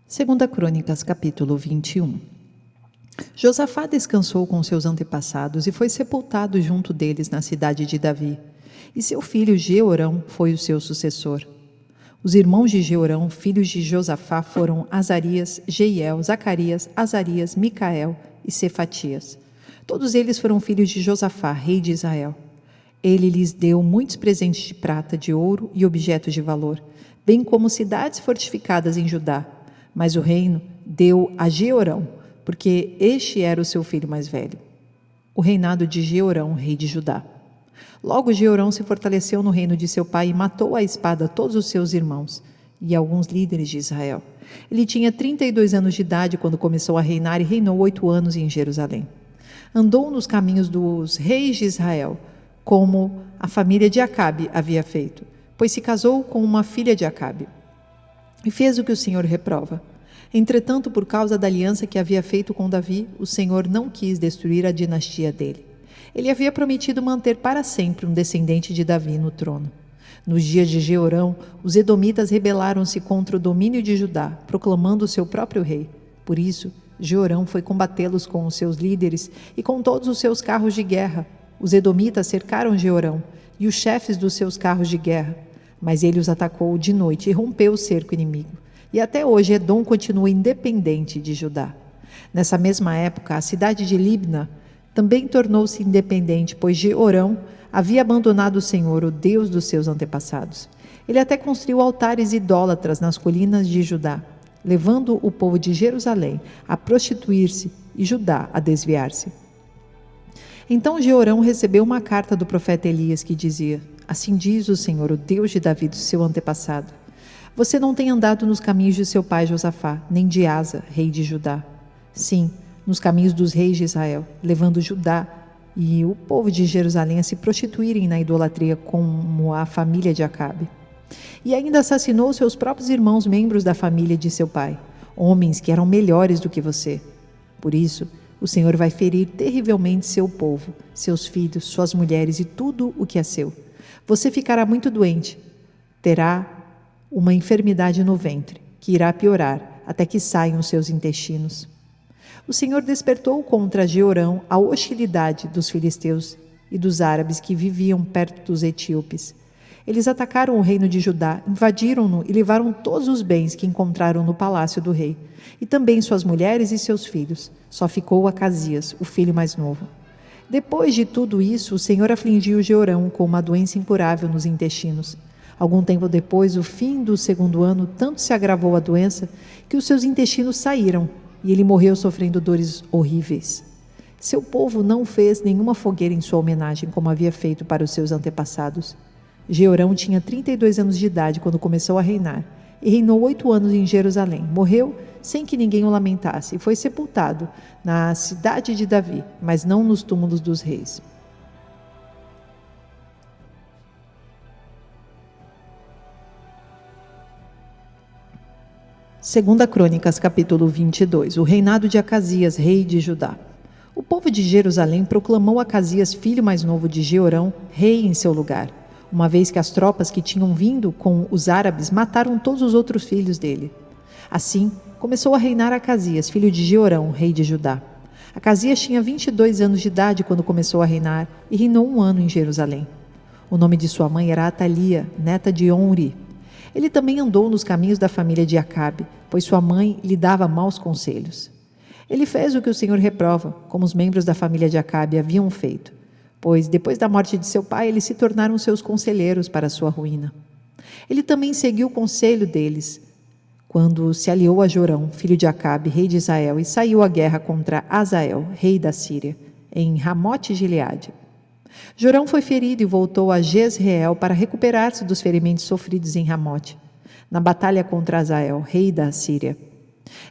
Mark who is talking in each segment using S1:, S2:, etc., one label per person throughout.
S1: Segunda Crônicas, capítulo 21. Josafá descansou com seus antepassados e foi sepultado junto deles na cidade de Davi. E seu filho Jeorão foi o seu sucessor. Os irmãos de Jeorão, filhos de Josafá, foram Azarias, Jeiel, Zacarias, Azarias, Micael e Cefatias. Todos eles foram filhos de Josafá, rei de Israel. Ele lhes deu muitos presentes de prata, de ouro e objetos de valor, bem como cidades fortificadas em Judá. Mas o reino deu a Jeorão, porque este era o seu filho mais velho. O reinado de Jeorão, rei de Judá. Logo Jeorão se fortaleceu no reino de seu pai e matou à espada todos os seus irmãos e alguns líderes de Israel. Ele tinha 32 anos de idade quando começou a reinar e reinou 8 anos em Jerusalém. Andou nos caminhos dos reis de Israel, como a família de Acabe havia feito, pois se casou com uma filha de Acabe. E fez o que o Senhor reprova. Entretanto, por causa da aliança que havia feito com Davi, o Senhor não quis destruir a dinastia dele. Ele havia prometido manter para sempre um descendente de Davi no trono. Nos dias de Jeorão, os edomitas rebelaram-se contra o domínio de Judá, proclamando o seu próprio rei. Por isso, Jeorão foi combatê-los com os seus líderes e com todos os seus carros de guerra. Os edomitas cercaram Jeorão e os chefes dos seus carros de guerra. Mas ele os atacou de noite e rompeu o cerco inimigo. E até hoje Edom continua independente de Judá. Nessa mesma época, a cidade de Libna também tornou-se independente, pois Jeorão havia abandonado o Senhor, o Deus dos seus antepassados. Ele até construiu altares idólatras nas colinas de Judá, levando o povo de Jerusalém a prostituir-se e Judá a desviar-se. Então Jeorão recebeu uma carta do profeta Elias que dizia: Assim diz o Senhor, o Deus de Davi, seu antepassado: Você não tem andado nos caminhos de seu pai Josafá, nem de Asa, rei de Judá. Sim, nos caminhos dos reis de Israel, levando Judá e o povo de Jerusalém a se prostituírem na idolatria como a família de Acabe. E ainda assassinou seus próprios irmãos, membros da família de seu pai, homens que eram melhores do que você. Por isso, o Senhor vai ferir terrivelmente seu povo, seus filhos, suas mulheres e tudo o que é seu. Você ficará muito doente, terá uma enfermidade no ventre, que irá piorar até que saiam os seus intestinos. O Senhor despertou contra Jeorão a hostilidade dos filisteus e dos árabes que viviam perto dos etíopes. Eles atacaram o reino de Judá, invadiram-no e levaram todos os bens que encontraram no palácio do rei, e também suas mulheres e seus filhos. Só ficou Acasias, o filho mais novo. Depois de tudo isso, o Senhor afligiu Jeorão com uma doença incurável nos intestinos. Algum tempo depois, o fim do 2º ano, tanto se agravou a doença que os seus intestinos saíram e ele morreu sofrendo dores horríveis. Seu povo não fez nenhuma fogueira em sua homenagem, como havia feito para os seus antepassados. Jeorão tinha 32 anos de idade quando começou a reinar e reinou 8 anos em Jerusalém. Morreu sem que ninguém o lamentasse e foi sepultado na cidade de Davi, mas não nos túmulos dos reis. Segunda Crônicas, capítulo 22. O reinado de Acasias, rei de Judá. O povo de Jerusalém proclamou Acasias, filho mais novo de Jeorão, rei em seu lugar, uma vez que as tropas que tinham vindo com os árabes mataram todos os outros filhos dele. Assim, começou a reinar Acasias, filho de Jeorão, rei de Judá. Acasias tinha 22 anos de idade quando começou a reinar e reinou 1 ano em Jerusalém. O nome de sua mãe era Atalia, neta de Onri. Ele também andou nos caminhos da família de Acabe, pois sua mãe lhe dava maus conselhos. Ele fez o que o Senhor reprova, como os membros da família de Acabe haviam feito, pois depois da morte de seu pai, eles se tornaram seus conselheiros para sua ruína. Ele também seguiu o conselho deles, quando se aliou a Jorão, filho de Acabe, rei de Israel, e saiu à guerra contra Azael, rei da Síria, em Ramote-Gileade. Jorão foi ferido e voltou a Jezreel para recuperar-se dos ferimentos sofridos em Ramote, na batalha contra Azael, rei da Síria.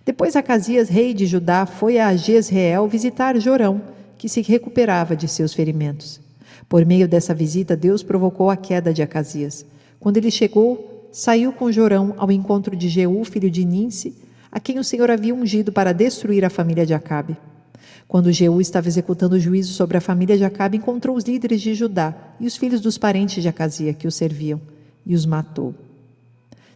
S1: Depois Acasias, rei de Judá, foi a Jezreel visitar Jorão, que se recuperava de seus ferimentos. Por meio dessa visita, Deus provocou a queda de Acasias. Quando ele chegou, saiu com Jorão ao encontro de Jeú, filho de Ninsi, a quem o Senhor havia ungido para destruir a família de Acabe. Quando Jeú estava executando o juízo sobre a família de Acabe, encontrou os líderes de Judá e os filhos dos parentes de Acasias que o serviam, e os matou.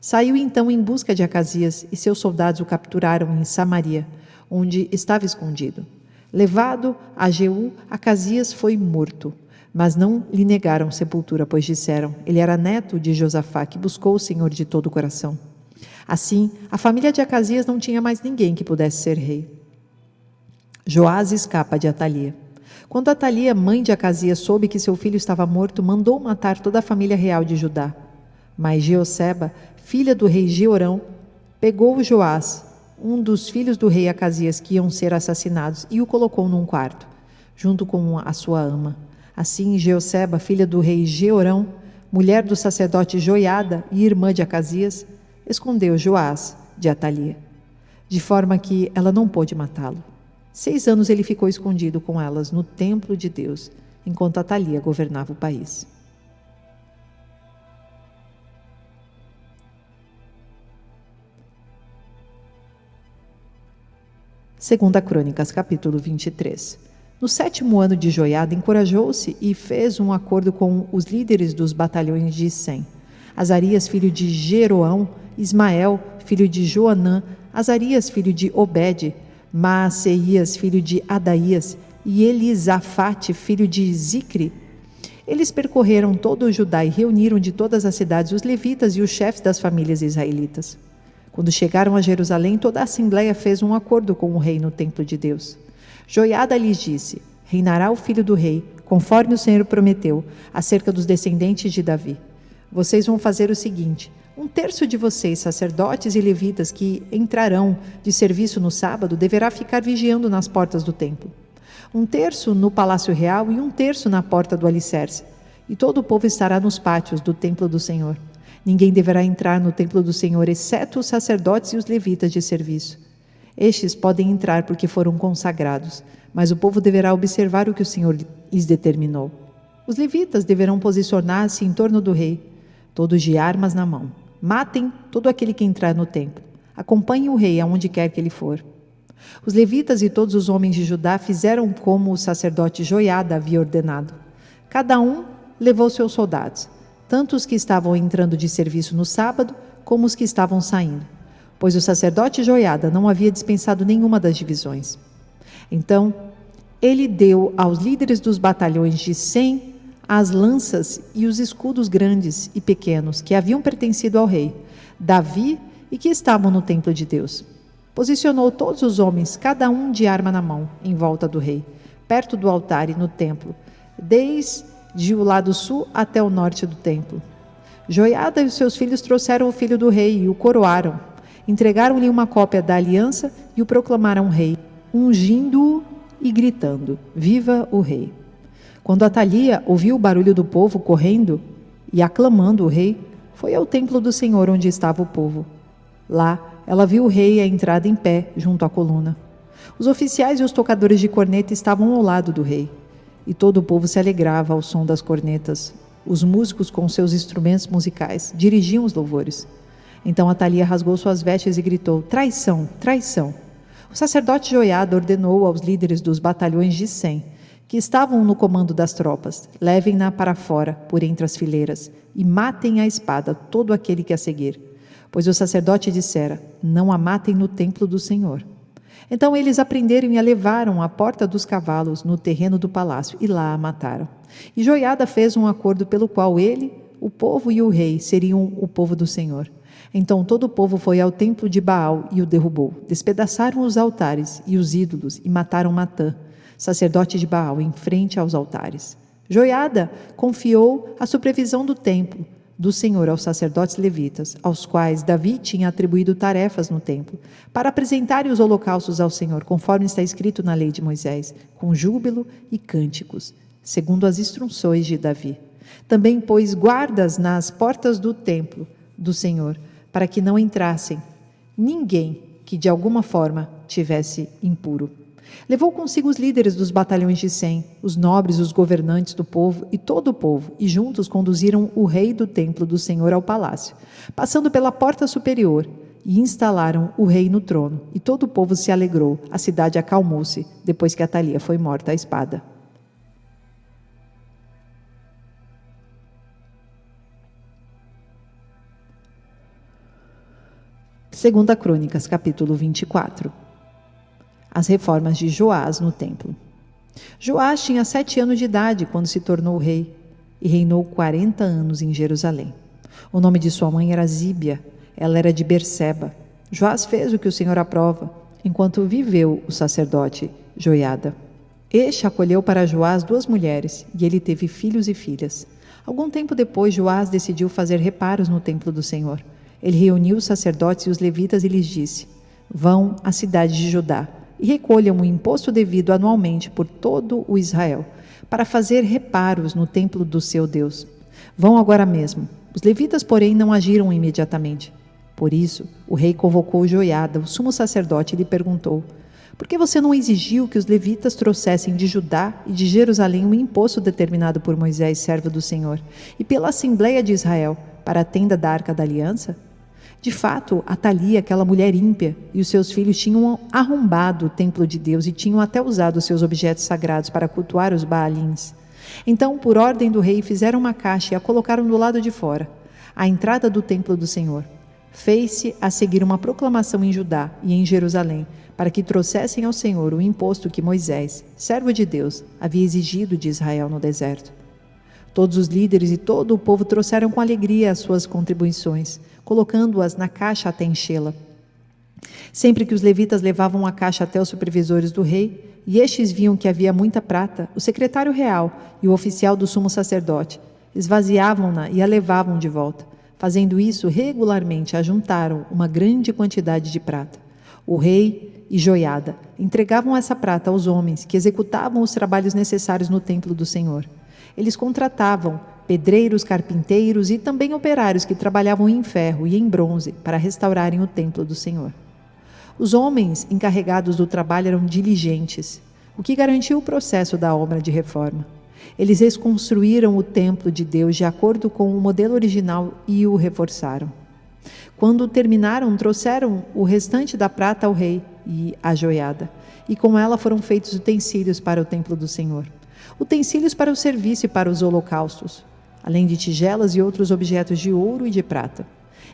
S1: Saiu então em busca de Acasias, e seus soldados o capturaram em Samaria, onde estava escondido. Levado a Jeú, Acasias foi morto, mas não lhe negaram sepultura, pois disseram: ele era neto de Josafá, que buscou o Senhor de todo o coração. Assim, a família de Acasias não tinha mais ninguém que pudesse ser rei. Joás escapa de Atalia. Quando Atalia, mãe de Acasias, soube que seu filho estava morto, mandou matar toda a família real de Judá. Mas Jeosseba, filha do rei Jeorão, pegou Joás, um dos filhos do rei Acasias que iam ser assassinados, e o colocou num quarto, junto com a sua ama. Assim, Jeosseba, filha do rei Jeorão, mulher do sacerdote Joiada e irmã de Acasias, escondeu Joás de Atalia, de forma que ela não pôde matá-lo. 6 anos ele ficou escondido com elas no templo de Deus, enquanto Atalia governava o país. Segunda Crônicas, capítulo 23. No 7º ano de Joiada, encorajou-se e fez um acordo com os líderes dos batalhões de Sem: Azarias, filho de Jeroão; Ismael, filho de Joanã; Azarias, filho de Obed; Maaseias, filho de Adaías; e Elisafate, filho de Zicri. Eles percorreram todo o Judá e reuniram de todas as cidades os levitas e os chefes das famílias israelitas. Quando chegaram a Jerusalém, toda a assembleia fez um acordo com o rei no templo de Deus. Joiada lhes disse: reinará o filho do rei, conforme o Senhor prometeu, acerca dos descendentes de Davi. Vocês vão fazer o seguinte: 1/3 de vocês, sacerdotes e levitas, que entrarão de serviço no sábado, deverá ficar vigiando nas portas do templo. 1/3 no palácio real e 1/3 na porta do alicerce. E todo o povo estará nos pátios do templo do Senhor. Ninguém deverá entrar no templo do Senhor, exceto os sacerdotes e os levitas de serviço. Estes podem entrar porque foram consagrados, mas o povo deverá observar o que o Senhor lhes determinou. Os levitas deverão posicionar-se em torno do rei, todos de armas na mão. Matem todo aquele que entrar no templo. Acompanhem o rei aonde quer que ele for. Os levitas e todos os homens de Judá fizeram como o sacerdote Joiada havia ordenado. Cada um levou seus soldados, tanto os que estavam entrando de serviço no sábado, como os que estavam saindo, pois o sacerdote Joiada não havia dispensado nenhuma das divisões. Então, ele deu aos líderes dos batalhões de Sem as lanças e os escudos grandes e pequenos que haviam pertencido ao rei Davi e que estavam no templo de Deus. Posicionou todos os homens, cada um de arma na mão, em volta do rei, perto do altar e no templo, desde o lado sul até o norte do templo. Joiada e os seus filhos trouxeram o filho do rei e o coroaram. Entregaram-lhe uma cópia da aliança e o proclamaram rei, ungindo-o e gritando: Viva o rei! Quando Atalia ouviu o barulho do povo correndo e aclamando o rei, foi ao templo do Senhor onde estava o povo. Lá, ela viu o rei à entrada em pé, junto à coluna. Os oficiais e os tocadores de corneta estavam ao lado do rei, e todo o povo se alegrava ao som das cornetas. Os músicos, com seus instrumentos musicais, dirigiam os louvores. Então Atalia rasgou suas vestes e gritou: Traição! Traição! O sacerdote Joiada ordenou aos líderes dos batalhões de Sem, que estavam no comando das tropas: levem-na para fora, por entre as fileiras, e matem à espada todo aquele que a seguir. Pois o sacerdote dissera: não a matem no templo do Senhor. Então eles a prenderam e a levaram à porta dos cavalos, no terreno do palácio, e lá a mataram. E Joiada fez um acordo pelo qual ele, o povo e o rei seriam o povo do Senhor. Então todo o povo foi ao templo de Baal e o derrubou. Despedaçaram os altares e os ídolos e mataram Matã, sacerdote de Baal, em frente aos altares. Joiada confiou a supervisão do templo do Senhor aos sacerdotes levitas, aos quais Davi tinha atribuído tarefas no templo, para apresentarem os holocaustos ao Senhor, conforme está escrito na lei de Moisés, com júbilo e cânticos, segundo as instruções de Davi. Também pôs guardas nas portas do templo do Senhor, para que não entrassem ninguém que de alguma forma tivesse impuro. Levou consigo os líderes dos batalhões de Sem, os nobres, os governantes do povo e todo o povo, e juntos conduziram o rei do templo do Senhor ao palácio, passando pela porta superior, e instalaram o rei no trono, e todo o povo se alegrou. A cidade acalmou-se, depois que Atalia foi morta à espada. 2 Crônicas, capítulo 24. As reformas de Joás no templo. Joás tinha 7 anos de idade quando se tornou rei e reinou 40 anos em Jerusalém. O nome de sua mãe era Zíbia, ela era de Berseba. Joás fez o que o Senhor aprova, enquanto viveu o sacerdote Joiada. Este acolheu para Joás 2 mulheres, e ele teve filhos e filhas. Algum tempo depois, Joás decidiu fazer reparos no templo do Senhor. Ele reuniu os sacerdotes e os levitas e lhes disse: vão à cidade de Judá e recolham o imposto devido anualmente por todo o Israel, para fazer reparos no templo do seu Deus. Vão agora mesmo. Os levitas, porém, não agiram imediatamente. Por isso, o rei convocou Joiada, o sumo sacerdote, e lhe perguntou: por que você não exigiu que os levitas trouxessem de Judá e de Jerusalém o imposto determinado por Moisés, servo do Senhor, e pela Assembleia de Israel, para a tenda da Arca da Aliança? De fato, Atalia, aquela mulher ímpia, e os seus filhos tinham arrombado o templo de Deus e tinham até usado seus objetos sagrados para cultuar os Baalins. Então, por ordem do rei, fizeram uma caixa e a colocaram do lado de fora, à entrada do templo do Senhor. Fez-se a seguir uma proclamação em Judá e em Jerusalém, para que trouxessem ao Senhor o imposto que Moisés, servo de Deus, havia exigido de Israel no deserto. Todos os líderes e todo o povo trouxeram com alegria as suas contribuições, colocando-as na caixa até enchê-la. Sempre que os levitas levavam a caixa até os supervisores do rei, e estes viam que havia muita prata, o secretário real e o oficial do sumo sacerdote esvaziavam-na e a levavam de volta. Fazendo isso regularmente, ajuntaram uma grande quantidade de prata. O rei e Joiada entregavam essa prata aos homens que executavam os trabalhos necessários no templo do Senhor. Eles contratavam pedreiros, carpinteiros e também operários que trabalhavam em ferro e em bronze para restaurarem o templo do Senhor. Os homens encarregados do trabalho eram diligentes, o que garantiu o processo da obra de reforma. Eles reconstruíram o templo de Deus de acordo com o modelo original e o reforçaram. Quando terminaram, trouxeram o restante da prata ao rei e à Joiada, e com ela foram feitos utensílios para o templo do Senhor, utensílios para o serviço e para os holocaustos, além de tigelas e outros objetos de ouro e de prata.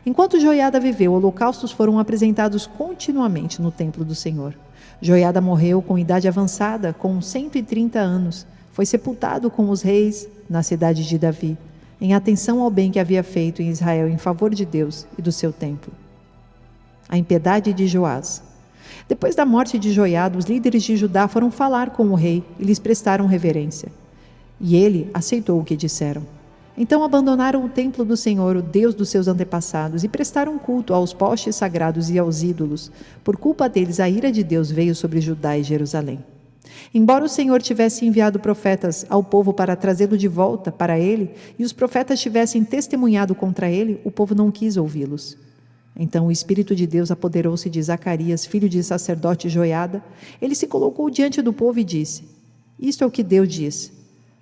S1: Enquanto Joiada viveu, holocaustos foram apresentados continuamente no templo do Senhor. Joiada morreu com idade avançada, com 130 anos. Foi sepultado com os reis na cidade de Davi, em atenção ao bem que havia feito em Israel em favor de Deus e do seu templo. A impiedade de Joás. Depois da morte de Joiada, os líderes de Judá foram falar com o rei e lhes prestaram reverência. E ele aceitou o que disseram. Então abandonaram o templo do Senhor, o Deus dos seus antepassados, e prestaram culto aos postes sagrados e aos ídolos. Por culpa deles, a ira de Deus veio sobre Judá e Jerusalém. Embora o Senhor tivesse enviado profetas ao povo para trazê-lo de volta para ele, e os profetas tivessem testemunhado contra ele, o povo não quis ouvi-los. Então o Espírito de Deus apoderou-se de Zacarias, filho de sacerdote Joiada. Ele se colocou diante do povo e disse: isto é o que Deus diz.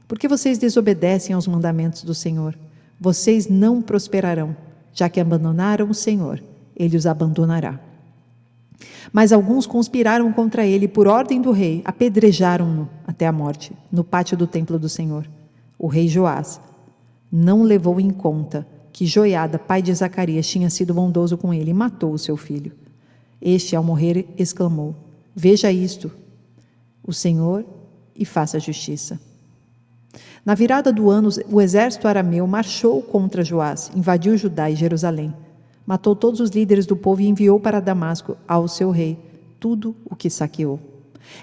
S1: Porque vocês desobedecem aos mandamentos do Senhor? Vocês não prosperarão. Já que abandonaram o Senhor, ele os abandonará. Mas alguns conspiraram contra ele, por ordem do rei, apedrejaram-no até a morte, no pátio do templo do Senhor. O rei Joás não levou em conta que Joiada, pai de Zacarias, tinha sido bondoso com ele e matou o seu filho. Este, ao morrer, exclamou: veja isto, o Senhor, e faça justiça. Na virada do ano, o exército arameu marchou contra Joás, invadiu Judá e Jerusalém. Matou todos os líderes do povo e enviou para Damasco, ao seu rei, tudo o que saqueou.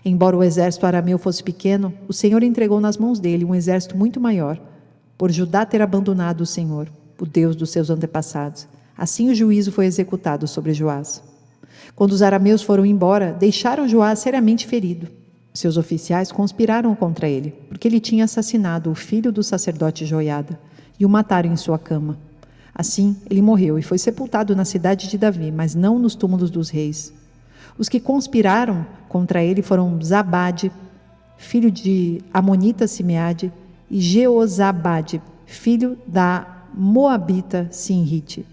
S1: Embora o exército arameu fosse pequeno, o Senhor entregou nas mãos dele um exército muito maior, por Judá ter abandonado o Senhor, o Deus dos seus antepassados. Assim o juízo foi executado sobre Joás. Quando os arameus foram embora, deixaram Joás seriamente ferido. Seus oficiais conspiraram contra ele, porque ele tinha assassinado o filho do sacerdote Joiada, e o mataram em sua cama. Assim, ele morreu e foi sepultado na cidade de Davi, mas não nos túmulos dos reis. Os que conspiraram contra ele foram Zabade, filho de Amonita Simeade, e Jeozabade, filho da Moabita Sinrite.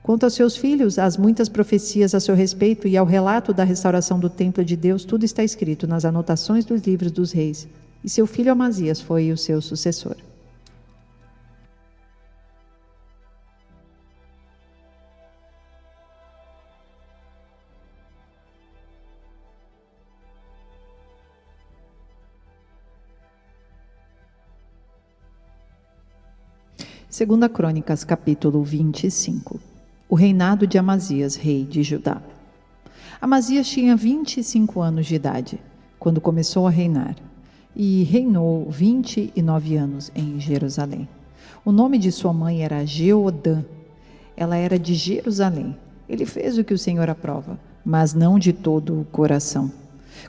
S1: Quanto aos seus filhos, às muitas profecias a seu respeito e ao relato da restauração do templo de Deus, tudo está escrito nas anotações dos livros dos reis, e seu filho Amazias foi o seu sucessor. 2 Crônicas, capítulo 25. O reinado de Amazias, rei de Judá. Amazias tinha 25 anos de idade, quando começou a reinar, e reinou 29 anos em Jerusalém. O nome de sua mãe era Jeodã. Ela era de Jerusalém. Ele fez o que o Senhor aprova, mas não de todo o coração.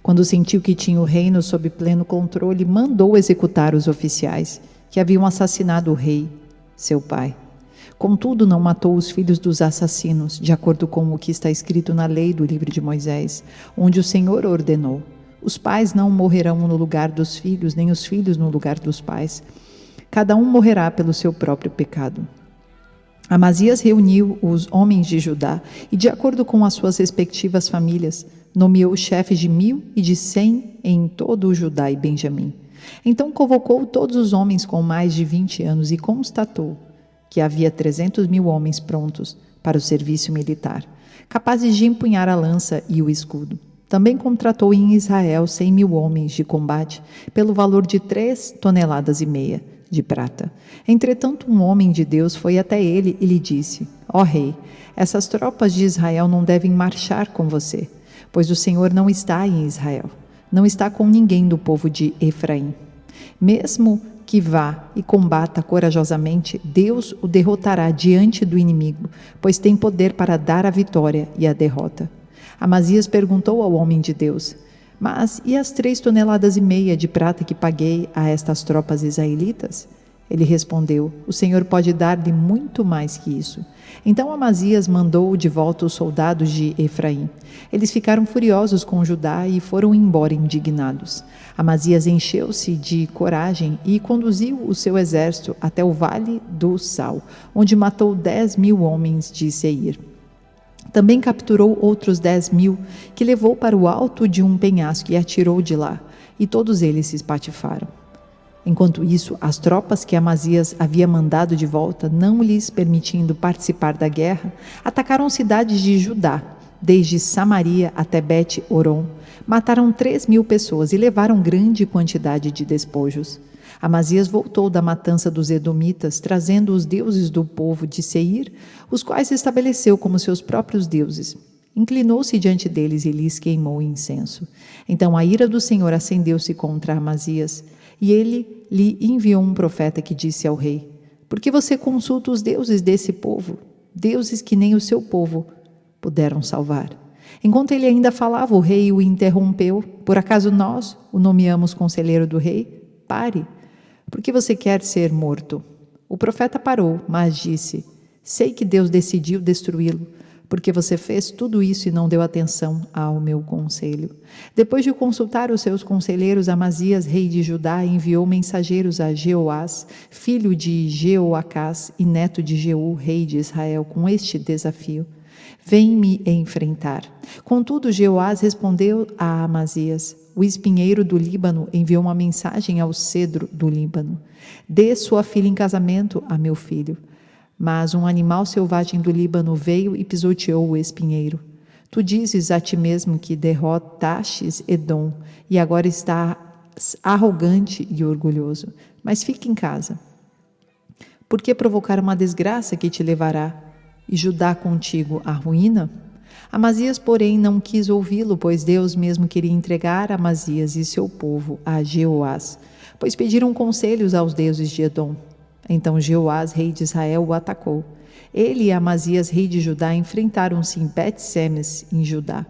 S1: Quando sentiu que tinha o reino sob pleno controle, mandou executar os oficiais que haviam assassinado o rei, seu pai. Contudo, não matou os filhos dos assassinos, de acordo com o que está escrito na lei do livro de Moisés, onde o Senhor ordenou: os pais não morrerão no lugar dos filhos, nem os filhos no lugar dos pais. Cada um morrerá pelo seu próprio pecado. Amazias reuniu os homens de Judá e, de acordo com as suas respectivas famílias, nomeou chefes de 1.000 e de 100 em todo o Judá e Benjamim. Então convocou todos os homens com mais de 20 anos e constatou que havia 300.000 homens prontos para o serviço militar, capazes de empunhar a lança e o escudo. Também contratou em Israel 100.000 homens de combate pelo valor de 3,5 toneladas de prata. Entretanto, um homem de Deus foi até ele e lhe disse: ó rei, essas tropas de Israel não devem marchar com você, pois o Senhor não está em Israel, não está com ninguém do povo de Efraim. Mesmo que vá e combata corajosamente, Deus o derrotará diante do inimigo, pois tem poder para dar a vitória e a derrota. Amazias perguntou ao homem de Deus: mas e as 3,5 toneladas de prata que paguei a estas tropas israelitas? Ele respondeu: o Senhor pode dar-lhe muito mais que isso. Então Amazias mandou de volta os soldados de Efraim. Eles ficaram furiosos com Judá e foram embora indignados. Amazias encheu-se de coragem e conduziu o seu exército até o Vale do Sal, onde matou 10.000 homens de Seir. Também capturou outros 10.000, que levou para o alto de um penhasco e atirou de lá, e todos eles se espatifaram. Enquanto isso, as tropas que Amazias havia mandado de volta, não lhes permitindo participar da guerra, atacaram cidades de Judá, desde Samaria até Bet-Horon. Mataram 3.000 pessoas e levaram grande quantidade de despojos. Amazias voltou da matança dos edomitas, trazendo os deuses do povo de Seir, os quais estabeleceu como seus próprios deuses. Inclinou-se diante deles e lhes queimou incenso. Então a ira do Senhor acendeu-se contra Amazias, e ele lhe enviou um profeta que disse ao rei: por que você consulta os deuses desse povo, deuses que nem o seu povo puderam salvar? Enquanto ele ainda falava, o rei o interrompeu: por acaso nós o nomeamos conselheiro do rei? Pare! Por que você quer ser morto? O profeta parou, mas disse: sei que Deus decidiu destruí-lo, porque você fez tudo isso e não deu atenção ao meu conselho. Depois de consultar os seus conselheiros, Amazias, rei de Judá, enviou mensageiros a Jeoás, filho de Jeoacás e neto de Jeú, rei de Israel, com este desafio: vem me enfrentar. Contudo, Jeoás respondeu a Amazias: o espinheiro do Líbano enviou uma mensagem ao cedro do Líbano: dê sua filha em casamento a meu filho. Mas um animal selvagem do Líbano veio e pisoteou o espinheiro. Tu dizes a ti mesmo que derrotastes Edom e agora estás arrogante e orgulhoso. Mas fique em casa. Por que provocar uma desgraça que te levará e Judá contigo à ruína? Amazias, porém, não quis ouvi-lo, pois Deus mesmo queria entregar Amazias e seu povo a Jeoás, pois pediram conselhos aos deuses de Edom. Então Jeoás, rei de Israel, o atacou. Ele e Amazias, rei de Judá, enfrentaram-se em Bet-Semes, em Judá.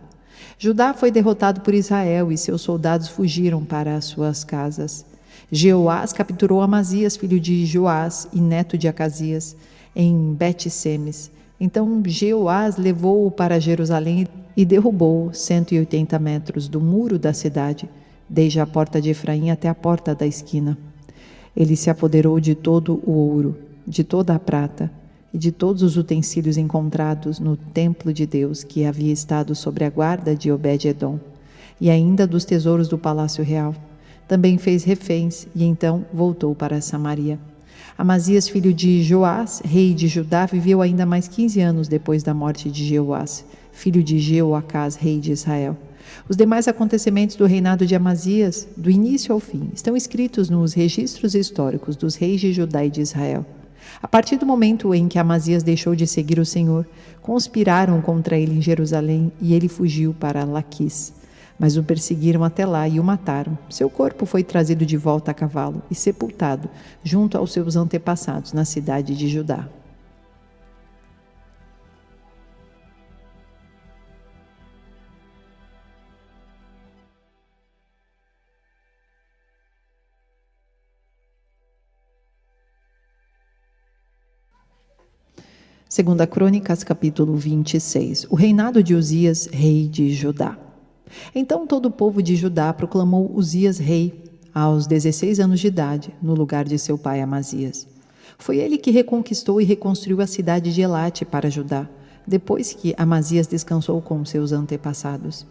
S1: Judá foi derrotado por Israel e seus soldados fugiram para as suas casas. Jeoás capturou Amazias, filho de Joás e neto de Acasias, em Bet-Semes. Então Jeoás levou-o para Jerusalém e derrubou 180 metros do muro da cidade, desde a porta de Efraim até a porta da esquina. Ele se apoderou de todo o ouro, de toda a prata e de todos os utensílios encontrados no templo de Deus que havia estado sob a guarda de Obed-Edom, e ainda dos tesouros do palácio real. Também fez reféns e então voltou para Samaria. Amazias, filho de Joás, rei de Judá, viveu ainda mais 15 anos depois da morte de Jeoás, filho de Jeoacás, rei de Israel. Os demais acontecimentos do reinado de Amazias, do início ao fim, estão escritos nos registros históricos dos reis de Judá e de Israel. A partir do momento em que Amazias deixou de seguir o Senhor, conspiraram contra ele em Jerusalém e ele fugiu para Laquis. Mas o perseguiram até lá e o mataram. Seu corpo foi trazido de volta a cavalo e sepultado junto aos seus antepassados na cidade de Judá. Segunda Crônicas, capítulo 26. O reinado de Uzias, rei de Judá. Então todo o povo de Judá proclamou Uzias rei aos 16 anos de idade, no lugar de seu pai Amazias. Foi ele que reconquistou e reconstruiu a cidade de Elate para Judá, depois que Amazias descansou com seus antepassados.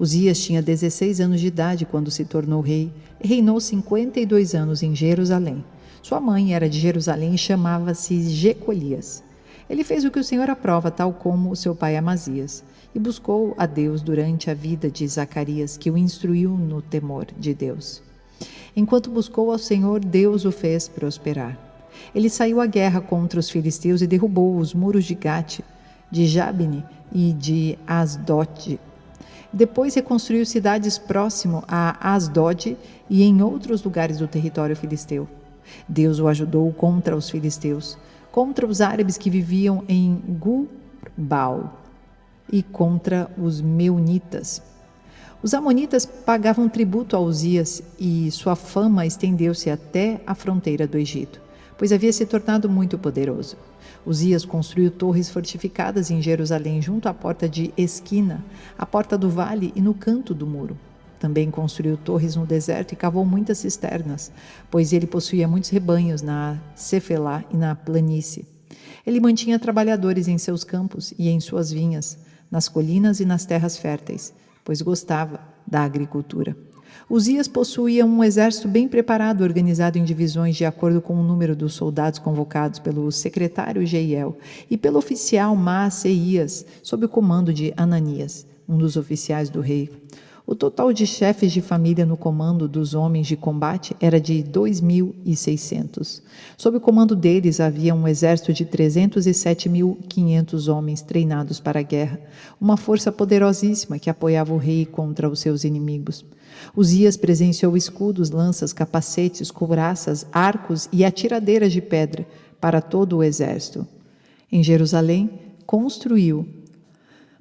S1: Uzias tinha 16 anos de idade quando se tornou rei e reinou 52 anos em Jerusalém. Sua mãe era de Jerusalém e chamava-se Jecolias. Ele fez o que o Senhor aprova, tal como o seu pai Amazias, e buscou a Deus durante a vida de Zacarias, que o instruiu no temor de Deus. Enquanto buscou ao Senhor, Deus o fez prosperar. Ele saiu à guerra contra os filisteus e derrubou os muros de Gate, de Jabne e de Asdod. Depois reconstruiu cidades próximo a Asdod e em outros lugares do território filisteu. Deus o ajudou contra os filisteus, contra os árabes que viviam em Gubal e contra os meunitas. Os amonitas pagavam tributo a Uzias e sua fama estendeu-se até a fronteira do Egito, pois havia se tornado muito poderoso. Uzias construiu torres fortificadas em Jerusalém junto à porta de Esquina, à porta do vale e no canto do muro. Também construiu torres no deserto e cavou muitas cisternas, pois ele possuía muitos rebanhos na Cefelá e na planície. Ele mantinha trabalhadores em seus campos e em suas vinhas, nas colinas e nas terras férteis, pois gostava da agricultura. Uzias possuía um exército bem preparado, organizado em divisões de acordo com o número dos soldados convocados pelo secretário Jeiel e pelo oficial Maaseias, sob o comando de Ananias, um dos oficiais do rei. O total de chefes de família no comando dos homens de combate era de 2.600. Sob o comando deles havia um exército de 307.500 homens treinados para a guerra, uma força poderosíssima que apoiava o rei contra os seus inimigos. Uzias presenciou escudos, lanças, capacetes, couraças, arcos e atiradeiras de pedra para todo o exército. Em Jerusalém, construiu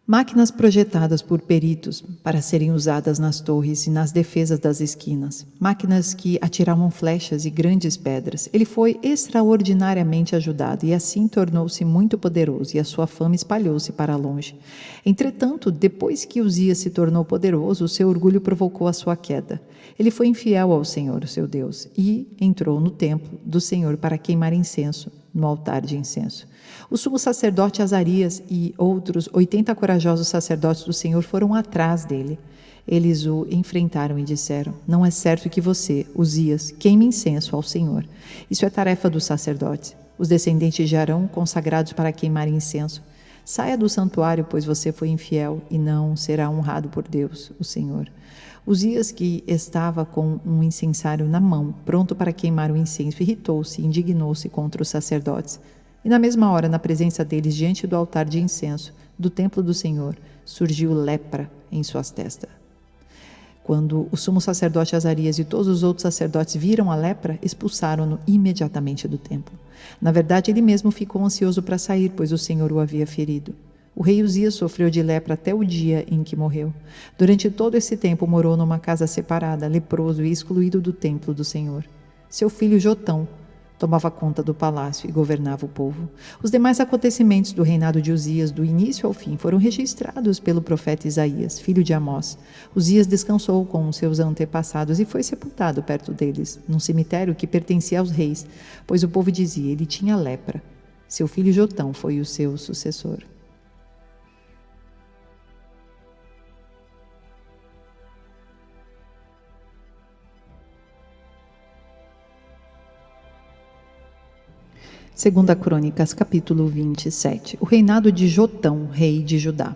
S1: máquinas projetadas por peritos para serem usadas nas torres e nas defesas das esquinas, máquinas que atiravam flechas e grandes pedras. Ele foi extraordinariamente ajudado e assim tornou-se muito poderoso e a sua fama espalhou-se para longe. Entretanto, depois que Uzias se tornou poderoso, o seu orgulho provocou a sua queda. Ele foi infiel ao Senhor, o seu Deus, e entrou no templo do Senhor para queimar incenso no altar de incenso. O sumo sacerdote Azarias e outros 80 corajosos sacerdotes do Senhor foram atrás dele. Eles o enfrentaram e disseram: não é certo que você, Uzias, queime incenso ao Senhor. Isso é tarefa dos sacerdotes, os descendentes de Arão, consagrados para queimar incenso. Saia do santuário, pois você foi infiel e não será honrado por Deus, o Senhor. Uzias, que estava com um incensário na mão, pronto para queimar o incenso, irritou-se e indignou-se contra os sacerdotes. E na mesma hora, na presença deles, diante do altar de incenso, do templo do Senhor, surgiu lepra em suas testas. Quando o sumo sacerdote Azarias e todos os outros sacerdotes viram a lepra, expulsaram-no imediatamente do templo. Na verdade, ele mesmo ficou ansioso para sair, pois o Senhor o havia ferido. O rei Uzias sofreu de lepra até o dia em que morreu. Durante todo esse tempo morou numa casa separada, leproso e excluído do templo do Senhor. Seu filho Jotão tomava conta do palácio e governava o povo. Os demais acontecimentos do reinado de Uzias, do início ao fim, foram registrados pelo profeta Isaías, filho de Amós. Uzias descansou com os seus antepassados e foi sepultado perto deles, num cemitério que pertencia aos reis, pois o povo dizia: ele tinha lepra. Seu filho Jotão foi o seu sucessor. Segunda Crônicas, capítulo 27. O reinado de Jotão, rei de Judá.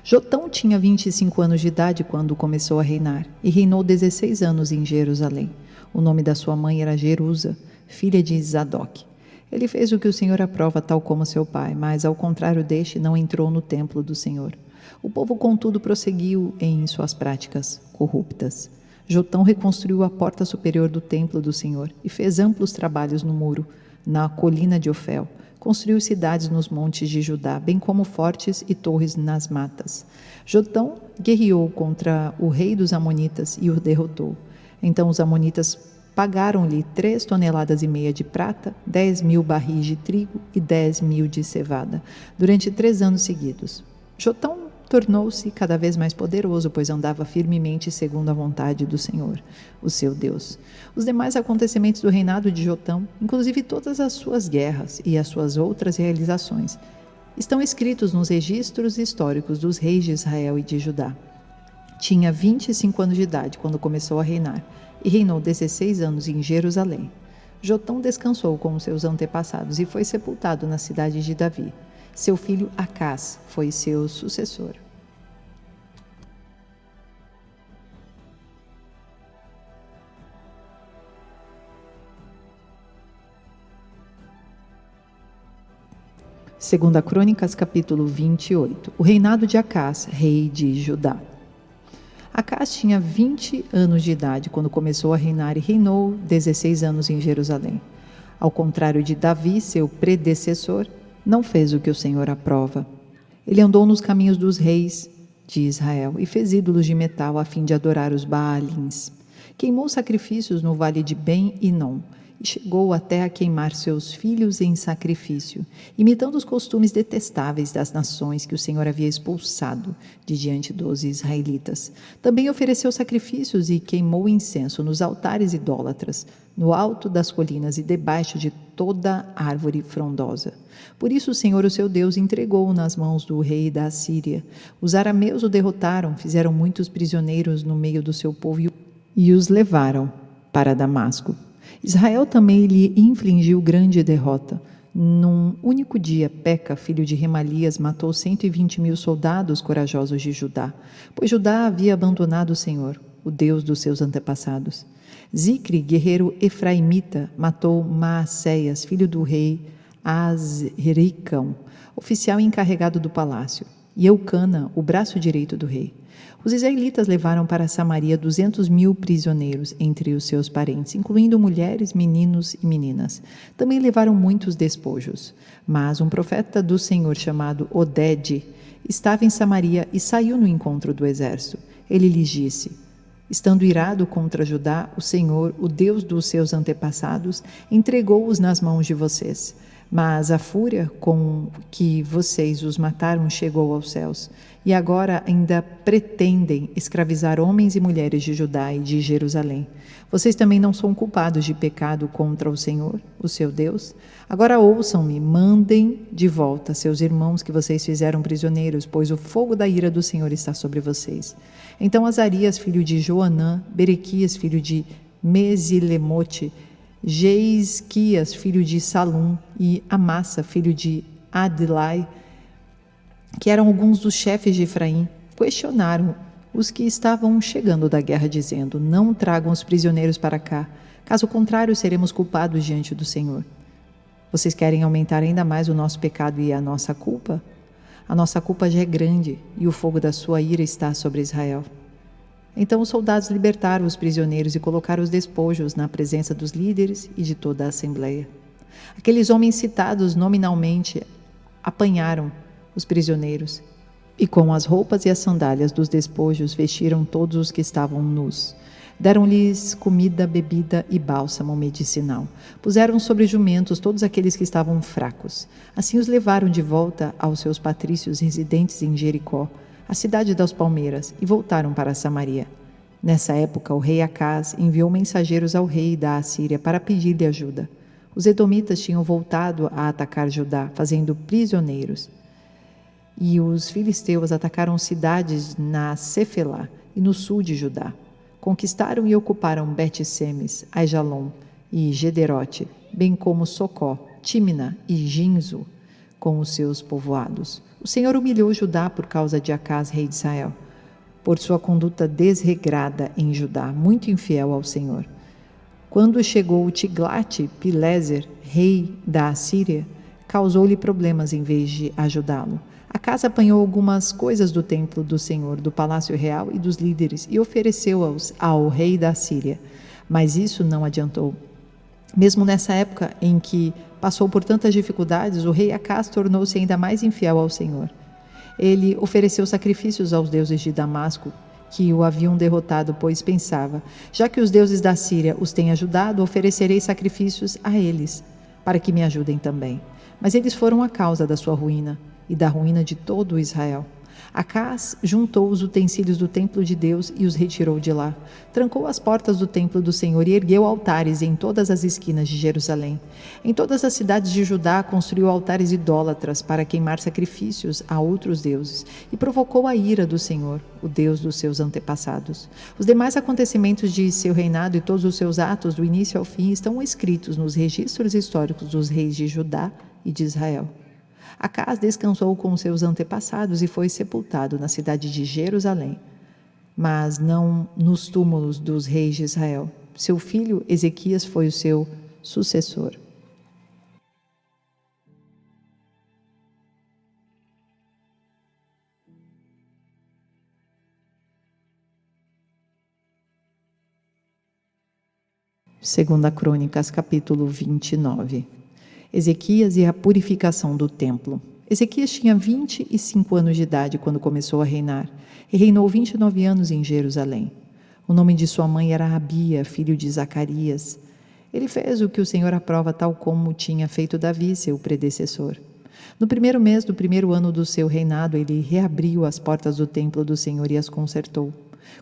S1: Jotão tinha 25 anos de idade quando começou a reinar, e reinou 16 anos em Jerusalém. O nome da sua mãe era Jerusa, filha de Zadok. Ele fez o que o Senhor aprova, tal como seu pai, mas, ao contrário deste, não entrou no templo do Senhor. O povo, contudo, prosseguiu em suas práticas corruptas. Jotão reconstruiu a porta superior do templo do Senhor e fez amplos trabalhos no muro, na colina de Ofel. Construiu cidades nos montes de Judá, bem como fortes e torres nas matas. Jotão guerreou contra o rei dos Amonitas e o derrotou. Então os Amonitas pagaram-lhe 3,5 toneladas de prata, 10.000 barris de trigo e 10.000 de cevada, durante 3 anos seguidos. Jotão tornou-se cada vez mais poderoso, pois andava firmemente segundo a vontade do Senhor, o seu Deus. Os demais acontecimentos do reinado de Jotão, inclusive todas as suas guerras e as suas outras realizações, estão escritos nos registros históricos dos reis de Israel e de Judá. Tinha 25 anos de idade quando começou a reinar, e reinou 16 anos em Jerusalém. Jotão descansou com os seus antepassados e foi sepultado na cidade de Davi. Seu filho Acás foi seu sucessor. Segunda Crônicas, capítulo 28. O reinado de Acás, rei de Judá. Acás tinha 20 anos de idade quando começou a reinar e reinou 16 anos em Jerusalém. Ao contrário de Davi, seu predecessor, não fez o que o Senhor aprova. Ele andou nos caminhos dos reis de Israel e fez ídolos de metal a fim de adorar os Baalins. Queimou sacrifícios no vale de Ben-Hinom e chegou até a queimar seus filhos em sacrifício, imitando os costumes detestáveis das nações que o Senhor havia expulsado de diante dos israelitas. Também ofereceu sacrifícios e queimou incenso nos altares idólatras, no alto das colinas e debaixo de toda árvore frondosa. Por isso o Senhor, o seu Deus, entregou-o nas mãos do rei da Assíria. Os arameus o derrotaram, fizeram muitos prisioneiros no meio do seu povo e os levaram para Damasco. Israel também lhe infligiu grande derrota. Num único dia, Peca, filho de Remalias, matou 120.000 soldados corajosos de Judá, pois Judá havia abandonado o Senhor, o Deus dos seus antepassados. Zicre, guerreiro efraimita, matou Maacéias, filho do rei Azricão, oficial encarregado do palácio, e Eucana, o braço direito do rei. Os israelitas levaram para Samaria 200.000 prisioneiros entre os seus parentes, incluindo mulheres, meninos e meninas. Também levaram muitos despojos. Mas um profeta do Senhor chamado Oded estava em Samaria e saiu no encontro do exército. Ele lhes disse: estando irado contra Judá, o Senhor, o Deus dos seus antepassados, entregou-os nas mãos de vocês. Mas a fúria com que vocês os mataram chegou aos céus, e agora ainda pretendem escravizar homens e mulheres de Judá e de Jerusalém. Vocês também não são culpados de pecado contra o Senhor, o seu Deus? Agora ouçam-me, mandem de volta seus irmãos que vocês fizeram prisioneiros, pois o fogo da ira do Senhor está sobre vocês. Então Azarias, filho de Joanã, Berequias, filho de Mesilemote, Jeisquias, filho de Salum, e Amassa, filho de Adlai, que eram alguns dos chefes de Efraim, questionaram os que estavam chegando da guerra, dizendo: não tragam os prisioneiros para cá, caso contrário seremos culpados diante do Senhor. Vocês querem aumentar ainda mais o nosso pecado e a nossa culpa? A nossa culpa já é grande e o fogo da sua ira está sobre Israel. Então os soldados libertaram os prisioneiros e colocaram os despojos na presença dos líderes e de toda a assembleia. Aqueles homens citados nominalmente apanharam os prisioneiros e com as roupas e as sandálias dos despojos vestiram todos os que estavam nus. Deram-lhes comida, bebida e bálsamo medicinal. Puseram sobre jumentos todos aqueles que estavam fracos. Assim os levaram de volta aos seus patrícios residentes em Jericó, a cidade das palmeiras, e voltaram para Samaria. Nessa época, o rei Acás enviou mensageiros ao rei da Assíria para pedir-lhe ajuda. Os edomitas tinham voltado a atacar Judá, fazendo prisioneiros. E os filisteus atacaram cidades na Cefelá e no sul de Judá. Conquistaram e ocuparam Bet-Semes, Aijalon e Gederote, bem como Socó, Tímina e Ginzo, com os seus povoados. O Senhor humilhou Judá por causa de Acás, rei de Israel, por sua conduta desregrada em Judá, muito infiel ao Senhor. Quando chegou Tiglat-Pileser, rei da Assíria, causou-lhe problemas em vez de ajudá-lo. Acas apanhou algumas coisas do templo do Senhor, do palácio real e dos líderes e ofereceu-as ao rei da Síria. Mas isso não adiantou. Mesmo nessa época em que passou por tantas dificuldades, o rei Acas tornou-se ainda mais infiel ao Senhor. Ele ofereceu sacrifícios aos deuses de Damasco, que o haviam derrotado, pois pensava: já que os deuses da Síria os têm ajudado, oferecerei sacrifícios a eles, para que me ajudem também. Mas eles foram a causa da sua ruína e da ruína de todo Israel. Acas juntou os utensílios do templo de Deus e os retirou de lá. Trancou as portas do templo do Senhor e ergueu altares em todas as esquinas de Jerusalém. Em todas as cidades de Judá construiu altares idólatras para queimar sacrifícios a outros deuses e provocou a ira do Senhor, o Deus dos seus antepassados. Os demais acontecimentos de seu reinado e todos os seus atos do início ao fim estão escritos nos registros históricos dos reis de Judá e de Israel. Acas descansou com seus antepassados e foi sepultado na cidade de Jerusalém, mas não nos túmulos dos reis de Israel. Seu filho Ezequias foi o seu sucessor. Segunda Crônicas, capítulo 29. Ezequias e a purificação do templo. Ezequias tinha 25 anos de idade quando começou a reinar, e reinou 29 anos em Jerusalém. O nome de sua mãe era Abia, filho de Zacarias. Ele fez o que o Senhor aprova, tal como tinha feito Davi, seu predecessor. No primeiro mês do primeiro ano do seu reinado, ele reabriu as portas do templo do Senhor e as consertou.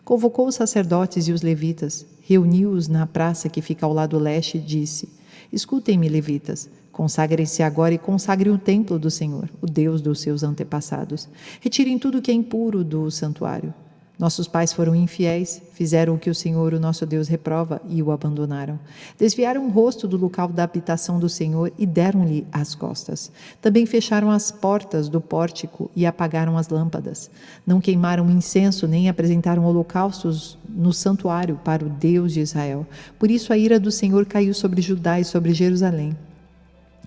S1: Convocou os sacerdotes e os levitas, reuniu-os na praça que fica ao lado leste e disse: escutem-me, levitas, consagrem-se agora e consagrem o templo do Senhor, o Deus dos seus antepassados. Retirem tudo que é impuro do santuário. Nossos pais foram infiéis, fizeram o que o Senhor, o nosso Deus, reprova e o abandonaram. Desviaram o rosto do local da habitação do Senhor e deram-lhe as costas. Também fecharam as portas do pórtico e apagaram as lâmpadas. Não queimaram incenso nem apresentaram holocaustos no santuário para o Deus de Israel. Por isso a ira do Senhor caiu sobre Judá e sobre Jerusalém.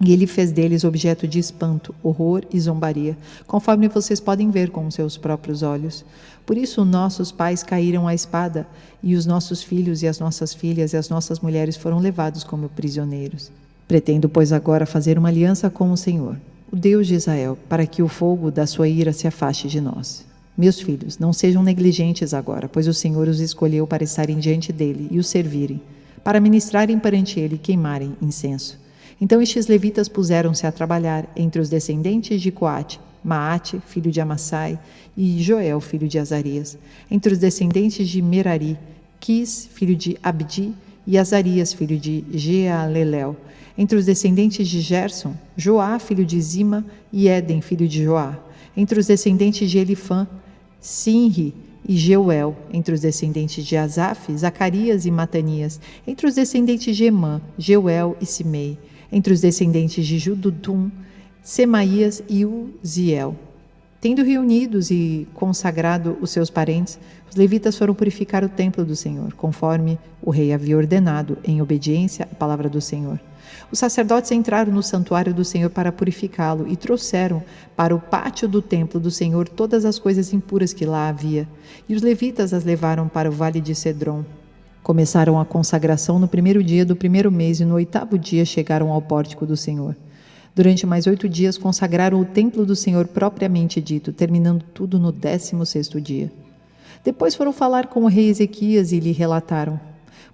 S1: E ele fez deles objeto de espanto, horror e zombaria, conforme vocês podem ver com os seus próprios olhos. Por isso nossos pais caíram à espada, e os nossos filhos e as nossas filhas e as nossas mulheres foram levados como prisioneiros. Pretendo, pois, agora fazer uma aliança com o Senhor, o Deus de Israel, para que o fogo da sua ira se afaste de nós. Meus filhos, não sejam negligentes agora, pois o Senhor os escolheu para estarem diante dele e o servirem, para ministrarem perante ele e queimarem incenso. Então estes levitas puseram-se a trabalhar entre os descendentes de Coate, Maate, filho de Amassai, e Joel, filho de Azarias. Entre os descendentes de Merari, Quis, filho de Abdi, e Azarias, filho de Jealelel. Entre os descendentes de Gerson, Joá, filho de Zima, e Éden, filho de Joá. Entre os descendentes de Elifã, Sinri e Jeuel. Entre os descendentes de Asaf, Zacarias e Matanias. Entre os descendentes de Emã, Jeuel e Simei. Entre os descendentes de Judutum, Semaías e Uziel. Tendo reunidos e consagrado os seus parentes, os levitas foram purificar o templo do Senhor, conforme o rei havia ordenado, em obediência à palavra do Senhor. Os sacerdotes entraram no santuário do Senhor para purificá-lo e trouxeram para o pátio do templo do Senhor todas as coisas impuras que lá havia, e os levitas as levaram para o vale de Cedron. Começaram a consagração no primeiro dia do primeiro mês e no 8º dia chegaram ao pórtico do Senhor. Durante mais 8 dias consagraram o templo do Senhor propriamente dito, terminando tudo no 16º dia. Depois foram falar com o rei Ezequias e lhe relataram: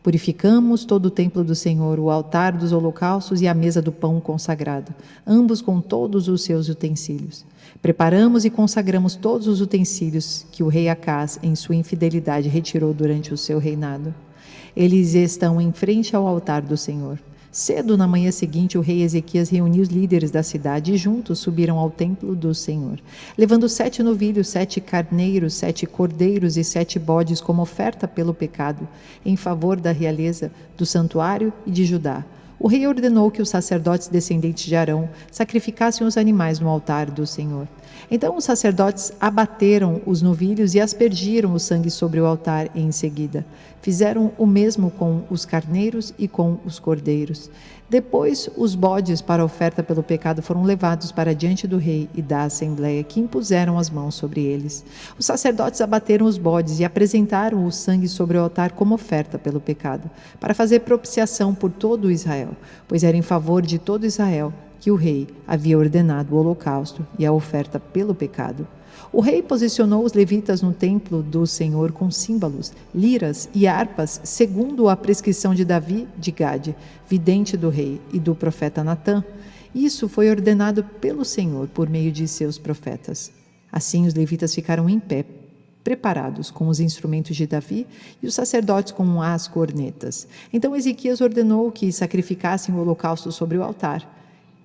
S1: purificamos todo o templo do Senhor, o altar dos holocaustos e a mesa do pão consagrado, ambos com todos os seus utensílios. Preparamos e consagramos todos os utensílios que o rei Acas, em sua infidelidade, retirou durante o seu reinado. Eles estão em frente ao altar do Senhor. Cedo na manhã seguinte, o rei Ezequias reuniu os líderes da cidade e juntos subiram ao templo do Senhor, levando 7 novilhos, 7 carneiros, 7 cordeiros e 7 bodes como oferta pelo pecado, em favor da realeza, do santuário e de Judá. O rei ordenou que os sacerdotes descendentes de Arão sacrificassem os animais no altar do Senhor. Então os sacerdotes abateram os novilhos e aspergiram o sangue sobre o altar em seguida. Fizeram o mesmo com os carneiros e com os cordeiros. Depois, os bodes para a oferta pelo pecado foram levados para diante do rei e da assembleia, que impuseram as mãos sobre eles. Os sacerdotes abateram os bodes e apresentaram o sangue sobre o altar como oferta pelo pecado, para fazer propiciação por todo Israel, pois era em favor de todo Israel que o rei havia ordenado o holocausto e a oferta pelo pecado. O rei posicionou os levitas no templo do Senhor com símbolos, liras e harpas, segundo a prescrição de Davi de Gade, vidente do rei, e do profeta Natã. Isso foi ordenado pelo Senhor por meio de seus profetas. Assim os levitas ficaram em pé, preparados com os instrumentos de Davi e os sacerdotes com as cornetas. Então Ezequias ordenou que sacrificassem o holocausto sobre o altar.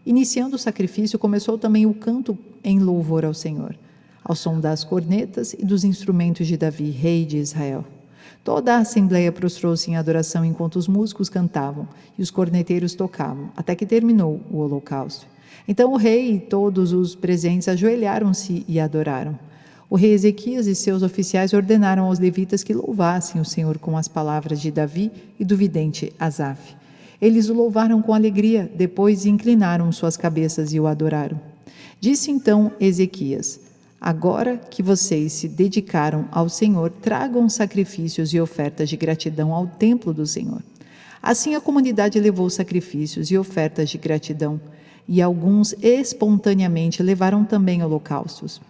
S1: Iniciando o sacrifício, começou também o canto em louvor ao Senhor, ao som das cornetas e dos instrumentos de Davi, rei de Israel. Toda a assembleia prostrou-se em adoração enquanto os músicos cantavam e os corneteiros tocavam, até que terminou o holocausto. Então o rei e todos os presentes ajoelharam-se e adoraram. O rei Ezequias e seus oficiais ordenaram aos levitas que louvassem o Senhor com as palavras de Davi e do vidente Asaf. Eles o louvaram com alegria, depois inclinaram suas cabeças e o adoraram. Disse então Ezequias: agora que vocês se dedicaram ao Senhor, tragam sacrifícios e ofertas de gratidão ao templo do Senhor. Assim a comunidade levou sacrifícios e ofertas de gratidão, e alguns espontaneamente levaram também holocaustos.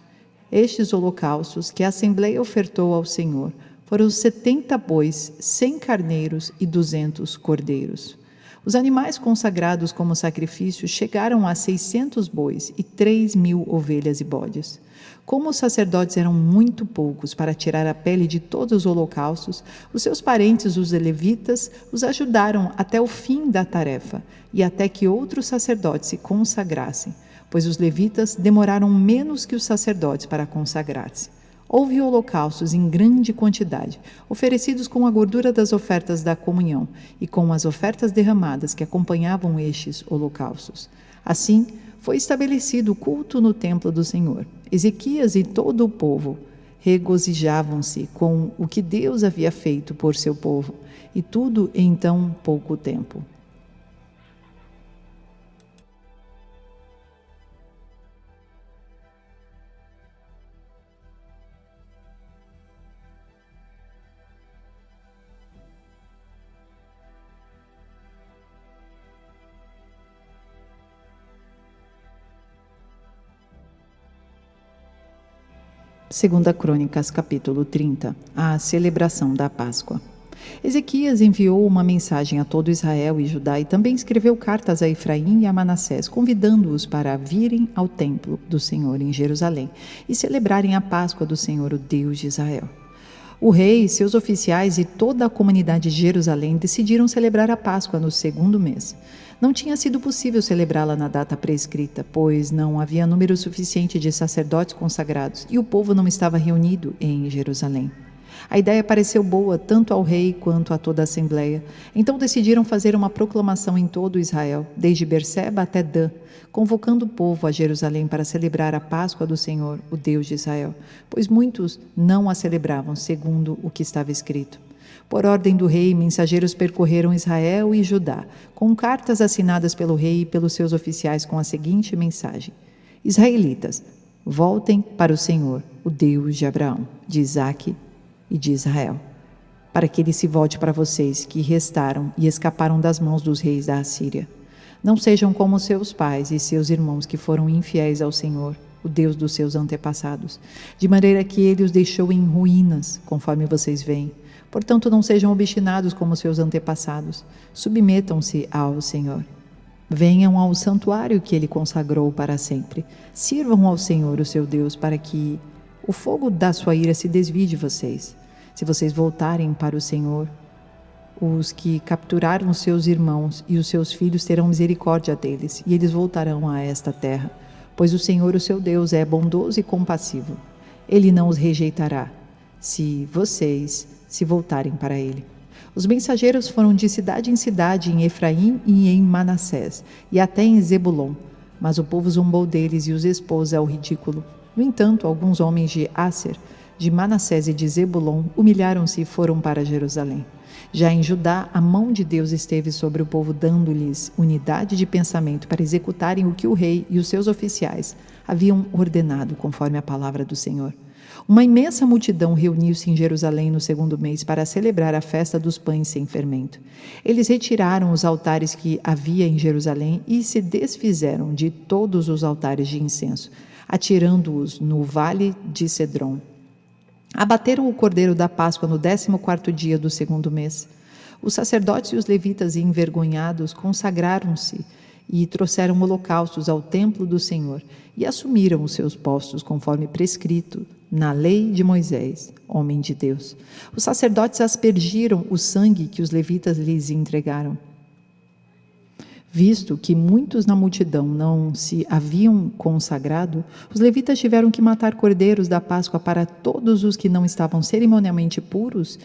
S1: Estes holocaustos que a Assembleia ofertou ao Senhor foram 70 bois, 100 carneiros e 200 cordeiros. Os animais consagrados como sacrifício chegaram a 600 bois e 3.000 ovelhas e bodes. Como os sacerdotes eram muito poucos para tirar a pele de todos os holocaustos, os seus parentes, os levitas, os ajudaram até o fim da tarefa e até que outros sacerdotes se consagrassem, pois os levitas demoraram menos que os sacerdotes para consagrar-se. Houve holocaustos em grande quantidade, oferecidos com a gordura das ofertas da comunhão e com as ofertas derramadas que acompanhavam estes holocaustos. Assim, foi estabelecido o culto no templo do Senhor. Ezequias e todo o povo regozijavam-se com o que Deus havia feito por seu povo, e tudo em tão pouco tempo. Segunda Crônicas, capítulo 30, a celebração da Páscoa. Ezequias enviou uma mensagem a todo Israel e Judá e também escreveu cartas a Efraim e a Manassés, convidando-os para virem ao templo do Senhor em Jerusalém e celebrarem a Páscoa do Senhor, o Deus de Israel. O rei, seus oficiais e toda a comunidade de Jerusalém decidiram celebrar a Páscoa no 2º mês. Não tinha sido possível celebrá-la na data prescrita, pois não havia número suficiente de sacerdotes consagrados e o povo não estava reunido em Jerusalém. A ideia pareceu boa tanto ao rei quanto a toda a assembleia. Então decidiram fazer uma proclamação em todo Israel, desde Berseba até Dan, convocando o povo a Jerusalém para celebrar a Páscoa do Senhor, o Deus de Israel, pois muitos não a celebravam segundo o que estava escrito. Por ordem do rei, mensageiros percorreram Israel e Judá, com cartas assinadas pelo rei e pelos seus oficiais com a seguinte mensagem: Israelitas, voltem para o Senhor, o Deus de Abraão, de Isaque e de Israel, para que ele se volte para vocês que restaram e escaparam das mãos dos reis da Assíria. Não sejam como seus pais e seus irmãos que foram infiéis ao Senhor, o Deus dos seus antepassados, de maneira que ele os deixou em ruínas, conforme vocês veem. Portanto, não sejam obstinados como seus antepassados. Submetam-se ao Senhor. Venham ao santuário que ele consagrou para sempre. Sirvam ao Senhor, o seu Deus, para que o fogo da sua ira se desvie de vocês. Se vocês voltarem para o Senhor, os que capturaram seus irmãos e os seus filhos terão misericórdia deles, e eles voltarão a esta terra. Pois o Senhor, o seu Deus, é bondoso e compassivo. Ele não os rejeitará, se vocês se voltarem para ele. Os mensageiros foram de cidade em cidade em Efraim e em Manassés, e até em Zebulon. Mas o povo zombou deles e os expôs ao ridículo. No entanto, alguns homens de Asser, de Manassés e de Zebulon humilharam-se e foram para Jerusalém. Já em Judá, a mão de Deus esteve sobre o povo, dando-lhes unidade de pensamento para executarem o que o rei e os seus oficiais haviam ordenado, conforme a palavra do Senhor. Uma imensa multidão reuniu-se em Jerusalém no segundo mês para celebrar a festa dos pães sem fermento. Eles retiraram os altares que havia em Jerusalém e se desfizeram de todos os altares de incenso, atirando-os no vale de Cedron. Abateram o cordeiro da Páscoa no 14º dia do segundo mês. Os sacerdotes e os levitas, envergonhados, consagraram-se e trouxeram holocaustos ao templo do Senhor e assumiram os seus postos conforme prescrito na lei de Moisés, homem de Deus. Os sacerdotes aspergiram o sangue que os levitas lhes entregaram. Visto que muitos na multidão não se haviam consagrado, os levitas tiveram que matar cordeiros da Páscoa para todos os que não estavam cerimonialmente puros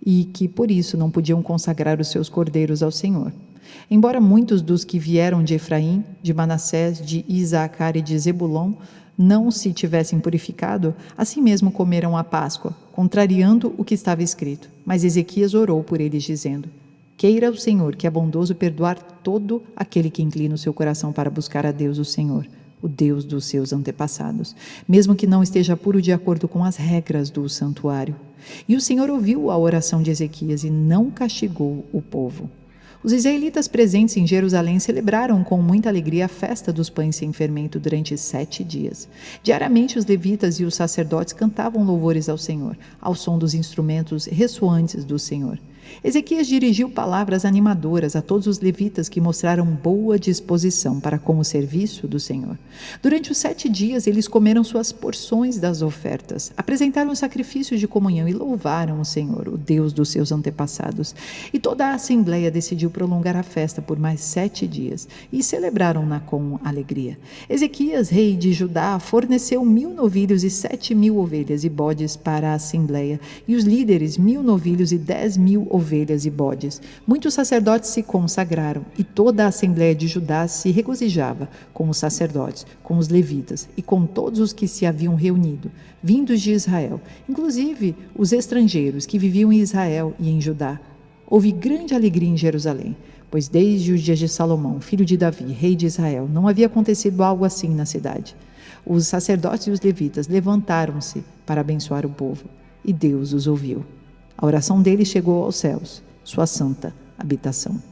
S1: e que, por isso, não podiam consagrar os seus cordeiros ao Senhor. Embora muitos dos que vieram de Efraim, de Manassés, de Isacar e de Zebulon não se tivessem purificado, assim mesmo comeram a Páscoa, contrariando o que estava escrito. Mas Ezequias orou por eles, dizendo: Queira o Senhor, que é bondoso, perdoar todo aquele que inclina o seu coração para buscar a Deus, o Senhor, o Deus dos seus antepassados, mesmo que não esteja puro de acordo com as regras do santuário. E o Senhor ouviu a oração de Ezequias e não castigou o povo. Os israelitas presentes em Jerusalém celebraram com muita alegria a festa dos pães sem fermento durante 7 dias. Diariamente os levitas e os sacerdotes cantavam louvores ao Senhor, ao som dos instrumentos ressoantes do Senhor. Ezequias dirigiu palavras animadoras a todos os levitas que mostraram boa disposição para com o serviço do Senhor. Durante os 7 dias, eles comeram suas porções das ofertas, apresentaram sacrifícios de comunhão e louvaram o Senhor, o Deus dos seus antepassados. E toda a assembleia decidiu prolongar a festa por mais 7 dias e celebraram-na com alegria. Ezequias, rei de Judá, forneceu 1.000 novilhos e 7.000 ovelhas e bodes para a assembleia, e os líderes 1.000 novilhos e 10.000 ovelhas e bodes. Muitos sacerdotes se consagraram, e toda a assembleia de Judá se regozijava com os sacerdotes, com os levitas e com todos os que se haviam reunido, vindos de Israel, inclusive os estrangeiros que viviam em Israel e em Judá. Houve grande alegria em Jerusalém, pois desde os dias de Salomão, filho de Davi, rei de Israel, não havia acontecido algo assim na cidade. Os sacerdotes e os levitas levantaram-se para abençoar o povo, e Deus os ouviu. A oração dele chegou aos céus, sua santa habitação.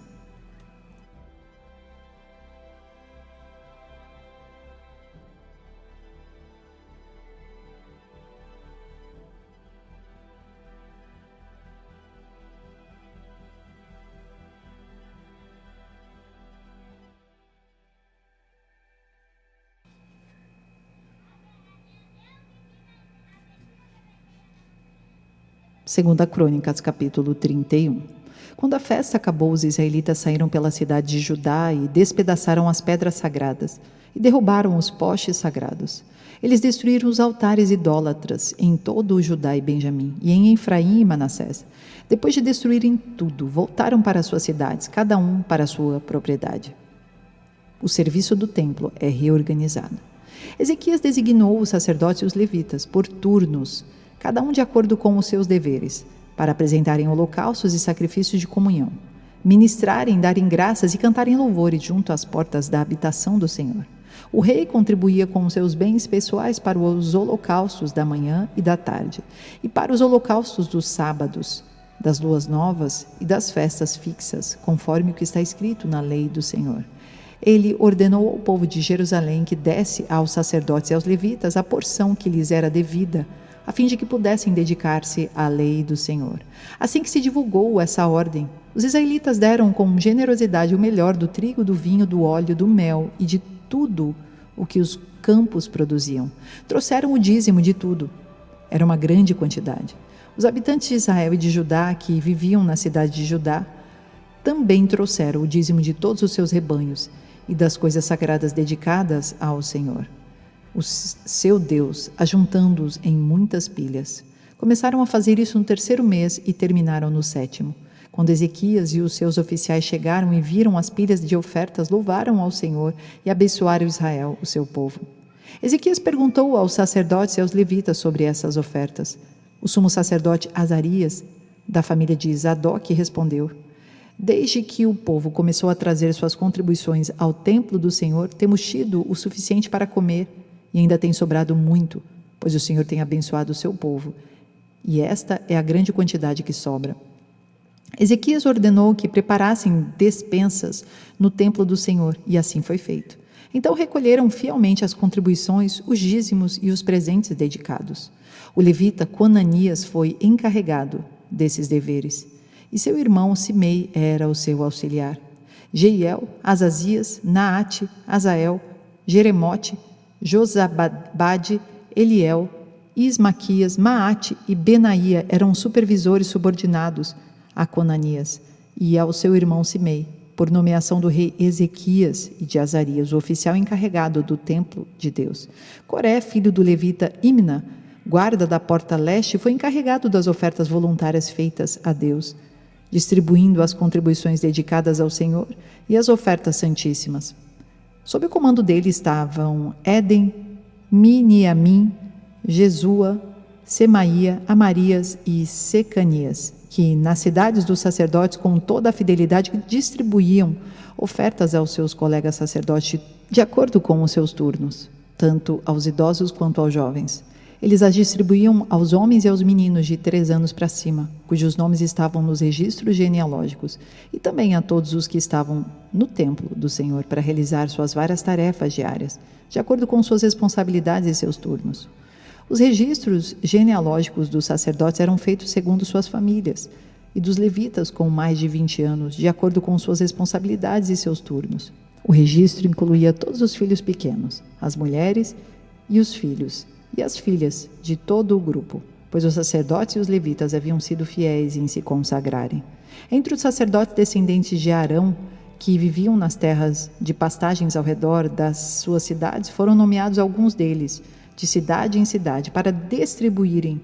S1: Segunda Crônicas, capítulo 31. Quando a festa acabou, os israelitas saíram pela cidade de Judá e despedaçaram as pedras sagradas e derrubaram os postes sagrados. Eles destruíram os altares idólatras em todo o Judá e Benjamim, e em Efraim e Manassés. Depois de destruírem tudo, voltaram para suas cidades, cada um para a sua propriedade. O serviço do templo é reorganizado. Ezequias designou os sacerdotes e os levitas por turnos, cada um de acordo com os seus deveres, para apresentarem holocaustos e sacrifícios de comunhão, ministrarem, darem graças e cantarem louvores junto às portas da habitação do Senhor. O rei contribuía com os seus bens pessoais para os holocaustos da manhã e da tarde, e para os holocaustos dos sábados, das luas novas e das festas fixas, conforme o que está escrito na lei do Senhor. Ele ordenou ao povo de Jerusalém que desse aos sacerdotes e aos levitas a porção que lhes era devida, a fim de que pudessem dedicar-se à lei do Senhor. Assim que se divulgou essa ordem, os israelitas deram com generosidade o melhor do trigo, do vinho, do óleo, do mel e de tudo o que os campos produziam. Trouxeram o dízimo de tudo. Era uma grande quantidade. Os habitantes de Israel e de Judá, que viviam na cidade de Judá, também trouxeram o dízimo de todos os seus rebanhos e das coisas sagradas dedicadas ao Senhor, o seu Deus, ajuntando-os em muitas pilhas. Começaram a fazer isso no 3º mês e terminaram no 7º. Quando Ezequias e os seus oficiais chegaram e viram as pilhas de ofertas, louvaram ao Senhor e abençoaram Israel, o seu povo. Ezequias perguntou aos sacerdotes e aos levitas sobre essas ofertas. O sumo sacerdote Azarias, da família de Zadok, respondeu: Desde que o povo começou a trazer suas contribuições ao templo do Senhor, temos tido o suficiente para comer e ainda tem sobrado muito, pois o Senhor tem abençoado o seu povo. E esta é a grande quantidade que sobra. Ezequias ordenou que preparassem despensas no templo do Senhor, e assim foi feito. Então recolheram fielmente as contribuições, os dízimos e os presentes dedicados. O levita Conanias foi encarregado desses deveres, e seu irmão Simei era o seu auxiliar. Jeiel, Azazias, Naate, Azael, Jeremote, Josabade, Eliel, Ismaquias, Maate e Benaía eram supervisores subordinados a Conanias e ao seu irmão Simei, por nomeação do rei Ezequias e de Azarias, o oficial encarregado do templo de Deus. Coré, filho do levita Imna, guarda da porta leste, foi encarregado das ofertas voluntárias feitas a Deus, distribuindo as contribuições dedicadas ao Senhor e as ofertas santíssimas. Sob o comando dele estavam Éden, Miniamim, Jesua, Semaía, Amarias e Secanias, que nas cidades dos sacerdotes, com toda a fidelidade, distribuíam ofertas aos seus colegas sacerdotes de acordo com os seus turnos, tanto aos idosos quanto aos jovens. Eles as distribuíam aos homens e aos meninos de 3 anos para cima, cujos nomes estavam nos registros genealógicos, e também a todos os que estavam no templo do Senhor para realizar suas várias tarefas diárias, de acordo com suas responsabilidades e seus turnos. Os registros genealógicos dos sacerdotes eram feitos segundo suas famílias, e dos levitas com mais de 20 anos, de acordo com suas responsabilidades e seus turnos. O registro incluía todos os filhos pequenos, as mulheres e os filhos, e as filhas de todo o grupo, pois os sacerdotes e os levitas haviam sido fiéis em se consagrarem. Entre os sacerdotes descendentes de Arão, que viviam nas terras de pastagens ao redor das suas cidades, foram nomeados alguns deles, de cidade em cidade, para distribuírem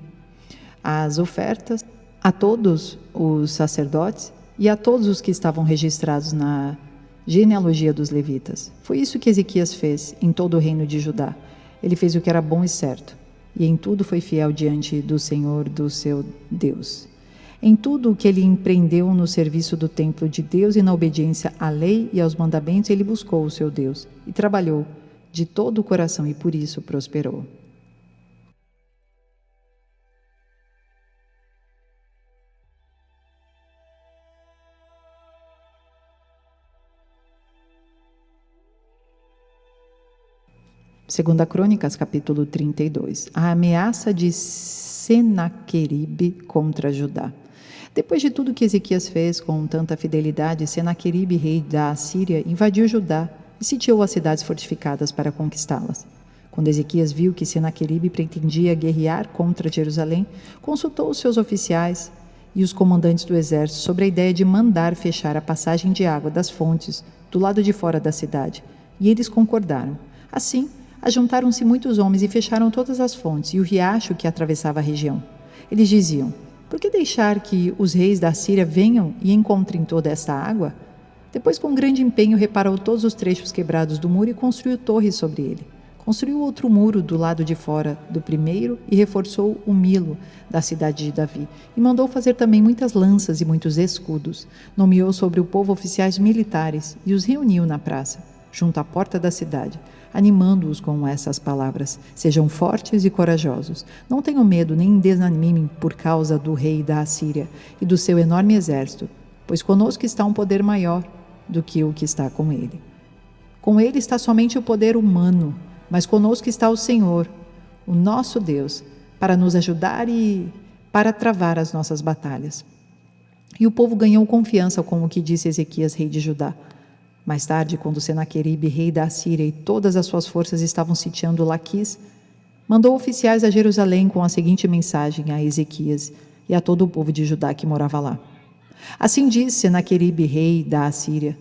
S1: as ofertas a todos os sacerdotes e a todos os que estavam registrados na genealogia dos levitas. Foi isso que Ezequias fez em todo o reino de Judá. Ele fez o que era bom e certo, e em tudo foi fiel diante do Senhor, do seu Deus. Em tudo o que ele empreendeu no serviço do templo de Deus e na obediência à lei e aos mandamentos, ele buscou o seu Deus e trabalhou de todo o coração e por isso prosperou. Segunda Crônicas, capítulo 32. A ameaça de Senaqueribe contra Judá. Depois de tudo que Ezequias fez com tanta fidelidade, Senaqueribe, rei da Assíria, invadiu Judá e sitiou as cidades fortificadas para conquistá-las. Quando Ezequias viu que Senaqueribe pretendia guerrear contra Jerusalém, consultou os seus oficiais e os comandantes do exército sobre a ideia de mandar fechar a passagem de água das fontes do lado de fora da cidade, e eles concordaram. Assim, ajuntaram-se muitos homens e fecharam todas as fontes e o riacho que atravessava a região. Eles diziam: por que deixar que os reis da Síria venham e encontrem toda esta água? Depois, com grande empenho, reparou todos os trechos quebrados do muro e construiu torres sobre ele. Construiu outro muro do lado de fora do primeiro e reforçou o Milo da cidade de Davi. E mandou fazer também muitas lanças e muitos escudos. Nomeou sobre o povo oficiais militares e os reuniu na praça, junto à porta da cidade, animando-os com essas palavras: sejam fortes e corajosos. Não tenham medo nem desanimem por causa do rei da Assíria e do seu enorme exército, pois conosco está um poder maior do que o que está com ele. Com ele está somente o poder humano, mas conosco está o Senhor, o nosso Deus, para nos ajudar e para travar as nossas batalhas. E o povo ganhou confiança com o que disse Ezequias, rei de Judá. Mais tarde, quando Senaqueribe, rei da Assíria, e todas as suas forças estavam sitiando Laquis, mandou oficiais a Jerusalém com a seguinte mensagem a Ezequias e a todo o povo de Judá que morava lá. Assim diz Senaqueribe, rei da Assíria: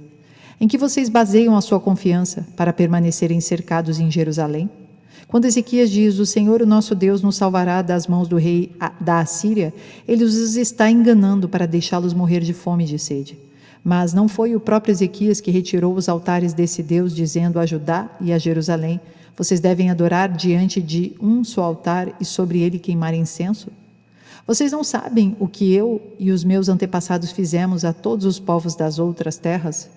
S1: em que vocês baseiam a sua confiança para permanecerem cercados em Jerusalém? Quando Ezequias diz: o Senhor, o nosso Deus, nos salvará das mãos do rei da Assíria, ele os está enganando para deixá-los morrer de fome e de sede. Mas não foi o próprio Ezequias que retirou os altares desse Deus, dizendo a Judá e a Jerusalém: vocês devem adorar diante de um só altar e sobre ele queimar incenso? Vocês não sabem o que eu e os meus antepassados fizemos a todos os povos das outras terras?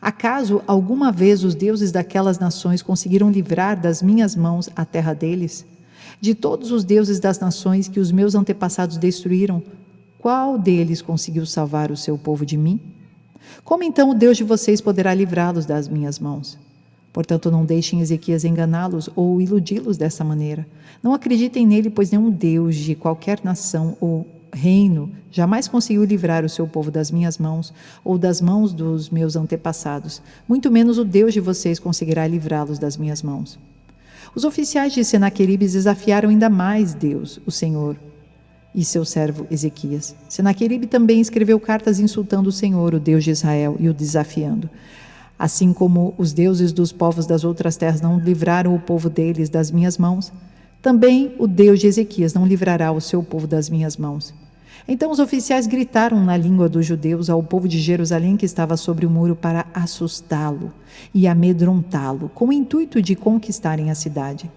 S1: Acaso alguma vez os deuses daquelas nações conseguiram livrar das minhas mãos a terra deles? De todos os deuses das nações que os meus antepassados destruíram, qual deles conseguiu salvar o seu povo de mim? Como então o Deus de vocês poderá livrá-los das minhas mãos? Portanto, não deixem Ezequias enganá-los ou iludi-los dessa maneira. Não acreditem nele, pois nenhum Deus de qualquer nação ou reino jamais conseguiu livrar o seu povo das minhas mãos ou das mãos dos meus antepassados. Muito menos o Deus de vocês conseguirá livrá-los das minhas mãos. Os oficiais de Senaqueribe desafiaram ainda mais Deus, o Senhor, e seu servo Ezequias. Senaqueribe também escreveu cartas insultando o Senhor, o Deus de Israel, e o desafiando. Assim como os deuses dos povos das outras terras não livraram o povo deles das minhas mãos, também o Deus de Ezequias não livrará o seu povo das minhas mãos. Então os oficiais gritaram na língua dos judeus ao povo de Jerusalém que estava sobre o muro para assustá-lo e amedrontá-lo, com o intuito de conquistarem a cidade.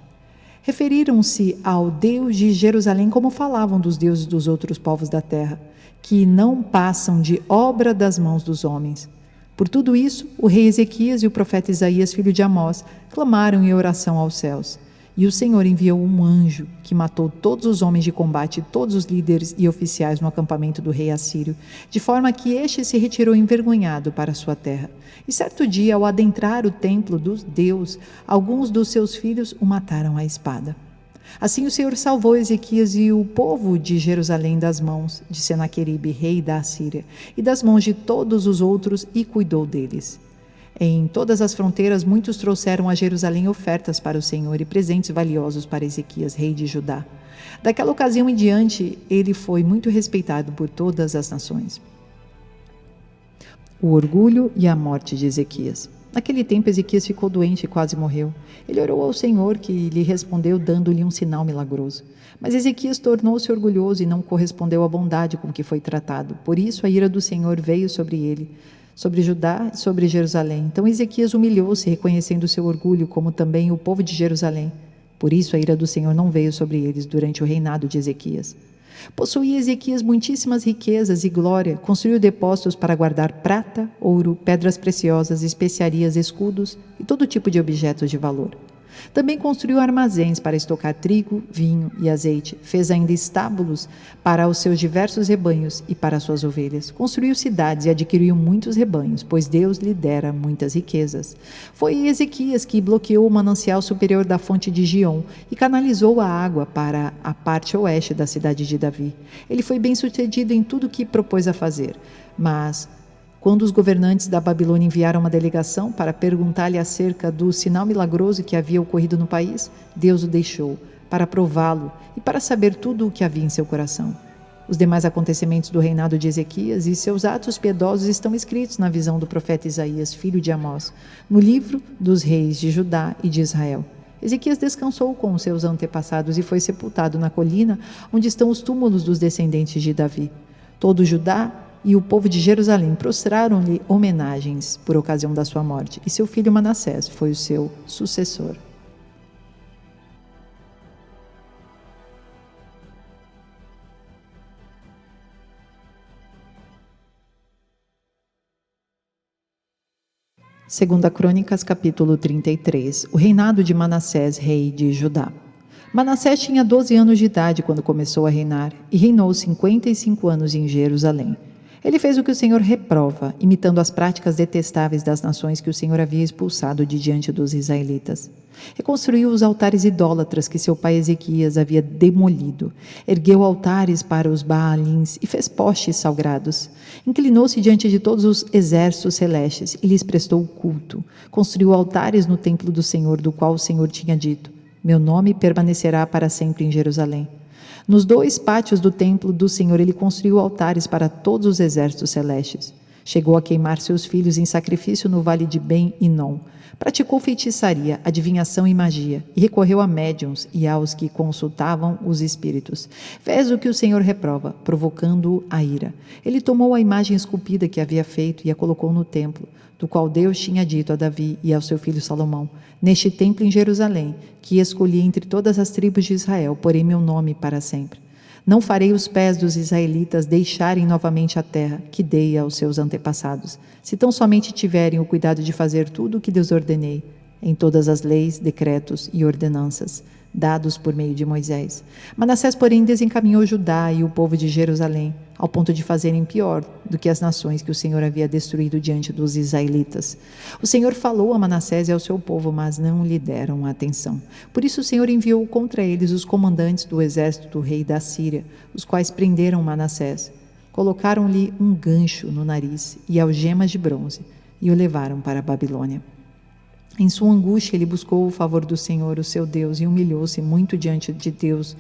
S1: Referiram-se ao Deus de Jerusalém como falavam dos deuses dos outros povos da terra, que não passam de obra das mãos dos homens. Por tudo isso, o rei Ezequias e o profeta Isaías, filho de Amós, clamaram em oração aos céus. E o Senhor enviou um anjo que matou todos os homens de combate, todos os líderes e oficiais no acampamento do rei assírio, de forma que este se retirou envergonhado para sua terra. E certo dia, ao adentrar o templo dos Deus, alguns dos seus filhos o mataram à espada. Assim o Senhor salvou Ezequias e o povo de Jerusalém das mãos de Senaqueribe, rei da Assíria, e das mãos de todos os outros, e cuidou deles. Em todas as fronteiras, muitos trouxeram a Jerusalém ofertas para o Senhor e presentes valiosos para Ezequias, rei de Judá. Daquela ocasião em diante, ele foi muito respeitado por todas as nações. O orgulho e a morte de Ezequias. Naquele tempo, Ezequias ficou doente e quase morreu. Ele orou ao Senhor, que lhe respondeu, dando-lhe um sinal milagroso. Mas Ezequias tornou-se orgulhoso e não correspondeu à bondade com que foi tratado. Por isso, a ira do Senhor veio sobre ele, sobre Judá e sobre Jerusalém. Então Ezequias humilhou-se, reconhecendo o seu orgulho, como também o povo de Jerusalém. Por isso a ira do Senhor não veio sobre eles durante o reinado de Ezequias. Possuía Ezequias muitíssimas riquezas e glória, construiu depósitos para guardar prata, ouro, pedras preciosas, especiarias, escudos e todo tipo de objetos de valor. Também construiu armazéns para estocar trigo, vinho e azeite. Fez ainda estábulos para os seus diversos rebanhos e para suas ovelhas. Construiu cidades e adquiriu muitos rebanhos, pois Deus lhe dera muitas riquezas. Foi Ezequias que bloqueou o manancial superior da fonte de Giom e canalizou a água para a parte oeste da cidade de Davi. Ele foi bem-sucedido em tudo o que propôs a fazer, mas quando os governantes da Babilônia enviaram uma delegação para perguntar-lhe acerca do sinal milagroso que havia ocorrido no país, Deus o deixou para prová-lo e para saber tudo o que havia em seu coração. Os demais acontecimentos do reinado de Ezequias e seus atos piedosos estão escritos na visão do profeta Isaías, filho de Amós, no livro dos reis de Judá e de Israel. Ezequias descansou com os seus antepassados e foi sepultado na colina onde estão os túmulos dos descendentes de Davi. Todo Judá e o povo de Jerusalém prostraram-lhe homenagens por ocasião da sua morte, e seu filho Manassés foi o seu sucessor. Segunda Crônicas, capítulo 33. O reinado de Manassés, rei de Judá. Manassés tinha 12 anos de idade quando começou a reinar, e reinou 55 anos em Jerusalém. Ele fez o que o Senhor reprova, imitando as práticas detestáveis das nações que o Senhor havia expulsado de diante dos israelitas. Reconstruiu os altares idólatras que seu pai Ezequias havia demolido. Ergueu altares para os Baalins e fez postes sagrados. Inclinou-se diante de todos os exércitos celestes e lhes prestou culto. Construiu altares no templo do Senhor, do qual o Senhor tinha dito: meu nome permanecerá para sempre em Jerusalém. Nos 2 pátios do templo do Senhor, ele construiu altares para todos os exércitos celestes. Chegou a queimar seus filhos em sacrifício no vale de Ben-Hinom. Praticou feitiçaria, adivinhação e magia, e recorreu a médiuns e aos que consultavam os espíritos. Fez o que o Senhor reprova, provocando-o a ira. Ele tomou a imagem esculpida que havia feito e a colocou no templo, do qual Deus tinha dito a Davi e ao seu filho Salomão: neste templo em Jerusalém, que escolhi entre todas as tribos de Israel, porei meu nome para sempre. Não farei os pés dos israelitas deixarem novamente a terra que dei aos seus antepassados, se tão somente tiverem o cuidado de fazer tudo o que lhes ordenei, em todas as leis, decretos e ordenanças, dados por meio de Moisés. Manassés, porém, desencaminhou Judá e o povo de Jerusalém, ao ponto de fazerem pior do que as nações que o Senhor havia destruído diante dos israelitas. O Senhor falou a Manassés e ao seu povo, mas não lhe deram atenção. Por isso o Senhor enviou contra eles os comandantes do exército do rei da Síria, os quais prenderam Manassés. Colocaram-lhe um gancho no nariz e algemas de bronze e o levaram para a Babilônia. Em sua angústia, ele buscou o favor do Senhor, o seu Deus, e humilhou-se muito diante de Deus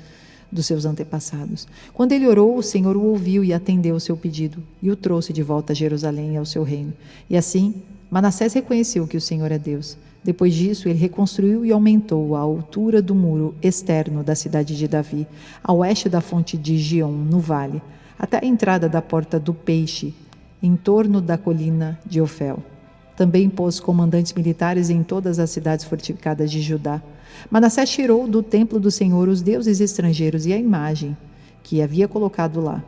S1: dos seus antepassados. Quando ele orou, o Senhor o ouviu e atendeu o seu pedido, e o trouxe de volta a Jerusalém e ao seu reino. E assim, Manassés reconheceu que o Senhor é Deus. Depois disso, ele reconstruiu e aumentou a altura do muro externo da cidade de Davi, a oeste da fonte de Gion, no vale, até a entrada da porta do Peixe, em torno da colina de Ofel. Também pôs comandantes militares em todas as cidades fortificadas de Judá. Manassés tirou do templo do Senhor os deuses estrangeiros e a imagem que havia colocado lá,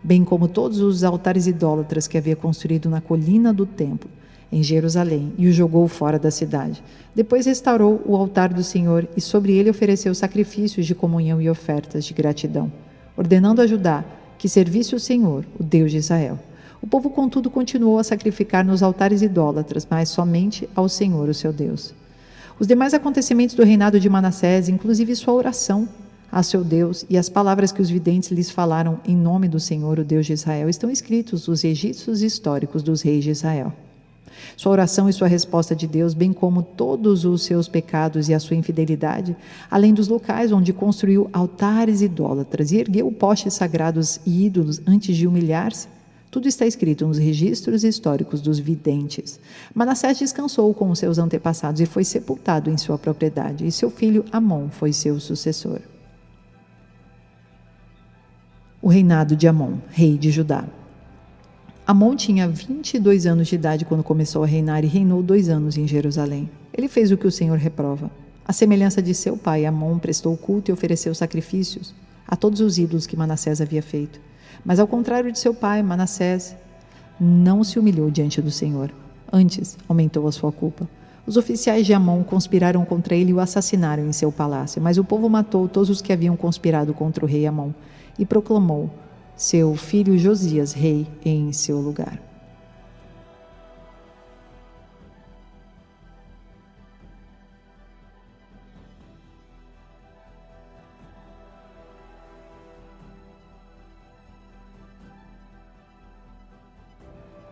S1: bem como todos os altares idólatras que havia construído na colina do templo, em Jerusalém, e o jogou fora da cidade. Depois restaurou o altar do Senhor e sobre ele ofereceu sacrifícios de comunhão e ofertas de gratidão, ordenando a Judá que servisse o Senhor, o Deus de Israel. O povo, contudo, continuou a sacrificar nos altares idólatras, mas somente ao Senhor, o seu Deus. Os demais acontecimentos do reinado de Manassés, inclusive sua oração a seu Deus e as palavras que os videntes lhes falaram em nome do Senhor, o Deus de Israel, estão escritos nos registros históricos dos reis de Israel. Sua oração e sua resposta de Deus, bem como todos os seus pecados e a sua infidelidade, além dos locais onde construiu altares idólatras e ergueu postes sagrados e ídolos antes de humilhar-se, tudo está escrito nos registros históricos dos videntes. Manassés descansou com os seus antepassados e foi sepultado em sua propriedade, e seu filho Amon foi seu sucessor. O reinado de Amon, rei de Judá. Amon tinha 22 anos de idade quando começou a reinar e reinou 2 anos em Jerusalém. Ele fez o que o Senhor reprova. À semelhança de seu pai, Amon prestou culto e ofereceu sacrifícios a todos os ídolos que Manassés havia feito. Mas, ao contrário de seu pai, Manassés não se humilhou diante do Senhor. Antes, aumentou a sua culpa. Os oficiais de Amon conspiraram contra ele e o assassinaram em seu palácio. Mas o povo matou todos os que haviam conspirado contra o rei Amon e proclamou seu filho Josias rei em seu lugar.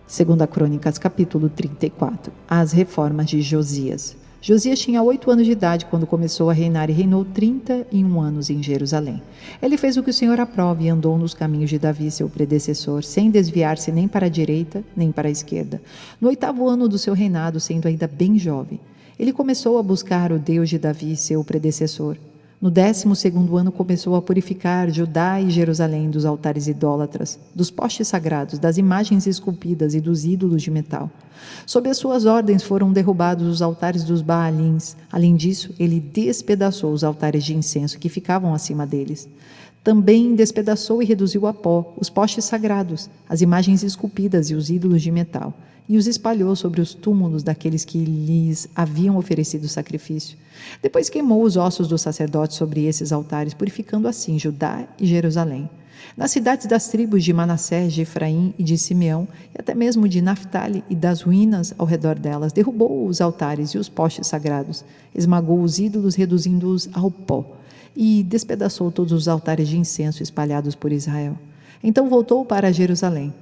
S1: Segunda Crônicas, capítulo 34. As reformas de Josias. Josias tinha 8 anos de idade quando começou a reinar e reinou 31 anos em Jerusalém. Ele fez o que o Senhor aprova e andou nos caminhos de Davi, seu predecessor, sem desviar-se nem para a direita nem para a esquerda. No 8º ano do seu reinado, sendo ainda bem jovem, ele começou a buscar o Deus de Davi, seu predecessor. No 12º ano começou a purificar Judá e Jerusalém dos altares idólatras, dos postes sagrados, das imagens esculpidas e dos ídolos de metal. Sob as suas ordens foram derrubados os altares dos Baalins. Além disso, ele despedaçou os altares de incenso que ficavam acima deles. Também despedaçou e reduziu a pó os postes sagrados, as imagens esculpidas e os ídolos de metal, e os espalhou sobre os túmulos daqueles que lhes haviam oferecido sacrifício. Depois queimou os ossos dos sacerdotes sobre esses altares, purificando assim Judá e Jerusalém. Nas cidades das tribos de Manassés, de Efraim e de Simeão, e até mesmo de Naftali e das ruínas ao redor delas, derrubou os altares e os postes sagrados, esmagou os ídolos, reduzindo-os ao pó, e despedaçou todos os altares de incenso espalhados por Israel. Então voltou para Jerusalém.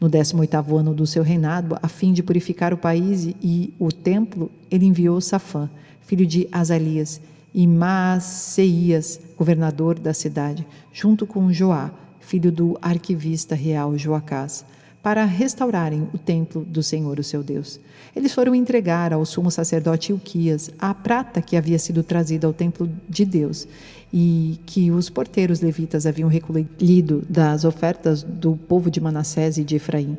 S1: No 18º ano do seu reinado, a fim de purificar o país e o templo, ele enviou Safã, filho de Azalias, e Maaseias, governador da cidade, junto com Joá, filho do arquivista real Joacás, para restaurarem o templo do Senhor, o seu Deus. Eles foram entregar ao sumo sacerdote Hilquias a prata que havia sido trazida ao templo de Deus e que os porteiros levitas haviam recolhido das ofertas do povo de Manassés e de Efraim,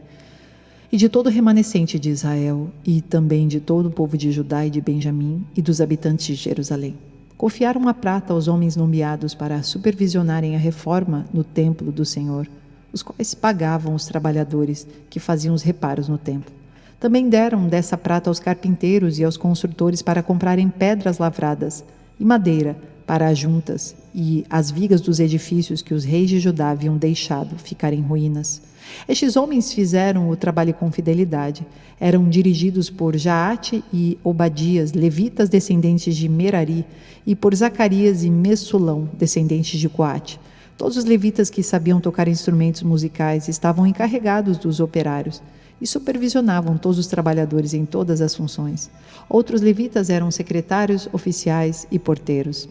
S1: e de todo o remanescente de Israel, e também de todo o povo de Judá e de Benjamim, e dos habitantes de Jerusalém. Confiaram a prata aos homens nomeados para supervisionarem a reforma no templo do Senhor, os quais pagavam os trabalhadores que faziam os reparos no templo. Também deram dessa prata aos carpinteiros e aos construtores para comprarem pedras lavradas e madeira para as juntas e as vigas dos edifícios que os reis de Judá haviam deixado ficar em ruínas. Estes homens fizeram o trabalho com fidelidade. Eram dirigidos por Jaate e Obadias, levitas descendentes de Merari, e por Zacarias e Messulão, descendentes de Coate. Todos os levitas que sabiam tocar instrumentos musicais estavam encarregados dos operários e supervisionavam todos os trabalhadores em todas as funções. Outros levitas eram secretários, oficiais e porteiros.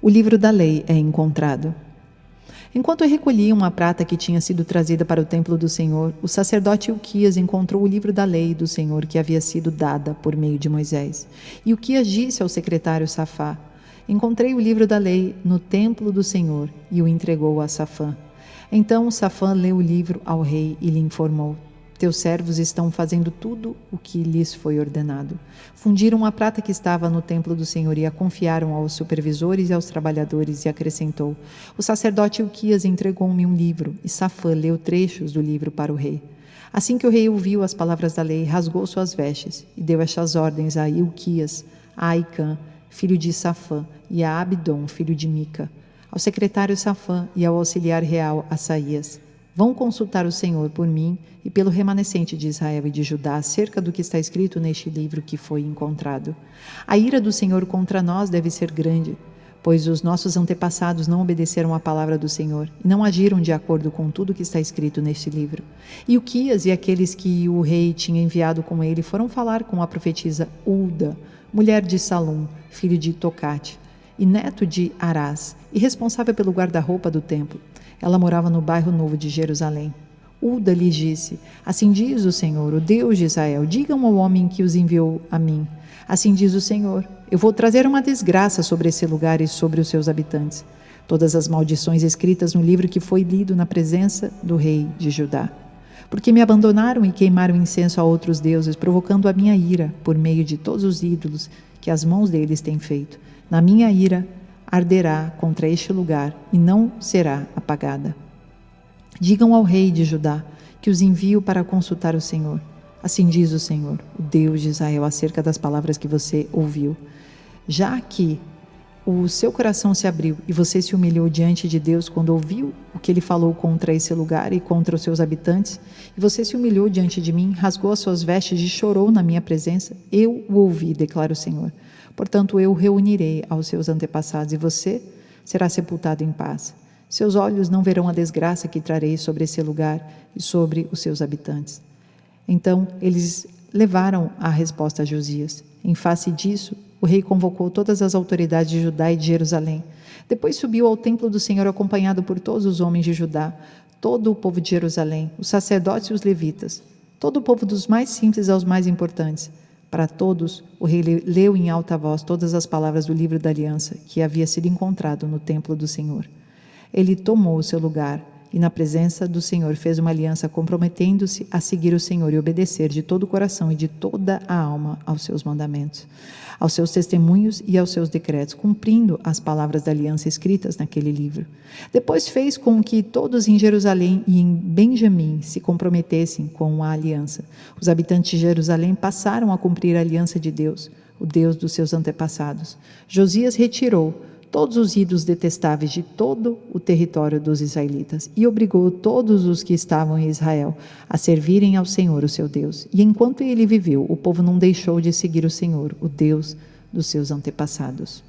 S1: O livro da lei é encontrado. Enquanto recolhiam a prata que tinha sido trazida para o templo do Senhor, o sacerdote Hilquias encontrou o livro da lei do Senhor que havia sido dada por meio de Moisés. E Hilquias disse ao secretário Safá: encontrei o livro da lei no templo do Senhor, e o entregou a Safã. Então Safã leu o livro ao rei e lhe informou: teus servos estão fazendo tudo o que lhes foi ordenado. Fundiram a prata que estava no templo do Senhor e a confiaram aos supervisores e aos trabalhadores, e acrescentou: o sacerdote Hilquias entregou-me um livro, e Safã leu trechos do livro para o rei. Assim que o rei ouviu as palavras da lei, rasgou suas vestes e deu estas ordens a Hilquias, a Aicã, filho de Safã, e a Abdom, filho de Mica, ao secretário Safã e ao auxiliar real Assaías: vão consultar o Senhor por mim e pelo remanescente de Israel e de Judá acerca do que está escrito neste livro que foi encontrado. A ira do Senhor contra nós deve ser grande, pois os nossos antepassados não obedeceram à palavra do Senhor e não agiram de acordo com tudo o que está escrito neste livro. E Hilquias e aqueles que o rei tinha enviado com ele foram falar com a profetisa Ulda, mulher de Salum, filho de Tocate, e neto de Arás, e responsável pelo guarda-roupa do templo. Ela morava no bairro novo de Jerusalém. Ulda lhes disse: assim diz o Senhor, o Deus de Israel, digam ao homem que os enviou a mim: assim diz o Senhor, eu vou trazer uma desgraça sobre esse lugar e sobre os seus habitantes. Todas as maldições escritas no livro que foi lido na presença do rei de Judá. Porque me abandonaram e queimaram incenso a outros deuses, provocando a minha ira por meio de todos os ídolos que as mãos deles têm feito. Na minha ira arderá contra este lugar e não será apagada. Digam ao rei de Judá que os envio para consultar o Senhor. Assim diz o Senhor, o Deus de Israel, acerca das palavras que você ouviu. Já que o seu coração se abriu e você se humilhou diante de Deus quando ouviu o que ele falou contra esse lugar e contra os seus habitantes, e você se humilhou diante de mim, rasgou as suas vestes e chorou na minha presença, eu o ouvi, declara o Senhor. Portanto, eu o reunirei aos seus antepassados e você será sepultado em paz. Seus olhos não verão a desgraça que trarei sobre esse lugar e sobre os seus habitantes. Então, eles levaram a resposta a Josias. Em face disso, o rei convocou todas as autoridades de Judá e de Jerusalém. Depois subiu ao templo do Senhor acompanhado por todos os homens de Judá, todo o povo de Jerusalém, os sacerdotes e os levitas, todo o povo dos mais simples aos mais importantes. Para todos, o rei leu em alta voz todas as palavras do livro da aliança que havia sido encontrado no templo do Senhor. Ele tomou o seu lugar e, na presença do Senhor, fez uma aliança comprometendo-se a seguir o Senhor e obedecer de todo o coração e de toda a alma aos seus mandamentos, aos seus testemunhos e aos seus decretos, cumprindo as palavras da aliança escritas naquele livro. Depois fez com que todos em Jerusalém e em Benjamim se comprometessem com a aliança. Os habitantes de Jerusalém passaram a cumprir a aliança de Deus, o Deus dos seus antepassados. Josias retirou todos os ídolos detestáveis de todo o território dos israelitas e obrigou todos os que estavam em Israel a servirem ao Senhor, o seu Deus. E enquanto ele viveu, o povo não deixou de seguir o Senhor, o Deus dos seus antepassados.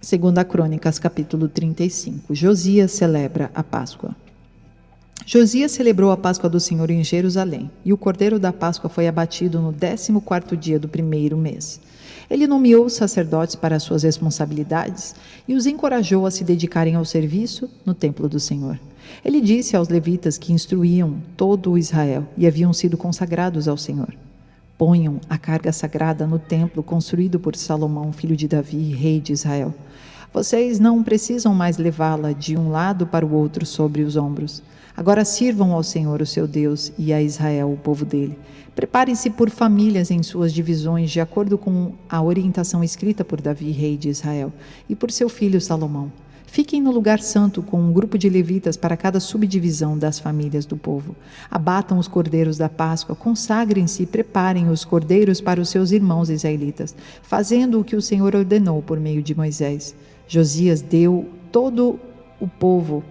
S1: Segunda Crônicas, capítulo 35. Josias celebra a Páscoa. Josias celebrou a Páscoa do Senhor em Jerusalém, e o cordeiro da Páscoa foi abatido no 14º dia do primeiro mês. Ele nomeou os sacerdotes para suas responsabilidades e os encorajou a se dedicarem ao serviço no templo do Senhor. Ele disse aos levitas que instruíam todo o Israel e haviam sido consagrados ao Senhor: ponham a carga sagrada no templo construído por Salomão, filho de Davi, rei de Israel. Vocês não precisam mais levá-la de um lado para o outro sobre os ombros. Agora sirvam ao Senhor, o seu Deus, e a Israel, o povo dele. Preparem-se por famílias em suas divisões, de acordo com a orientação escrita por Davi, rei de Israel, e por seu filho Salomão. Fiquem no lugar santo com um grupo de levitas para cada subdivisão das famílias do povo. Abatam os cordeiros da Páscoa, consagrem-se e preparem os cordeiros para os seus irmãos israelitas, fazendo o que o Senhor ordenou por meio de Moisés. Josias deu todo o povo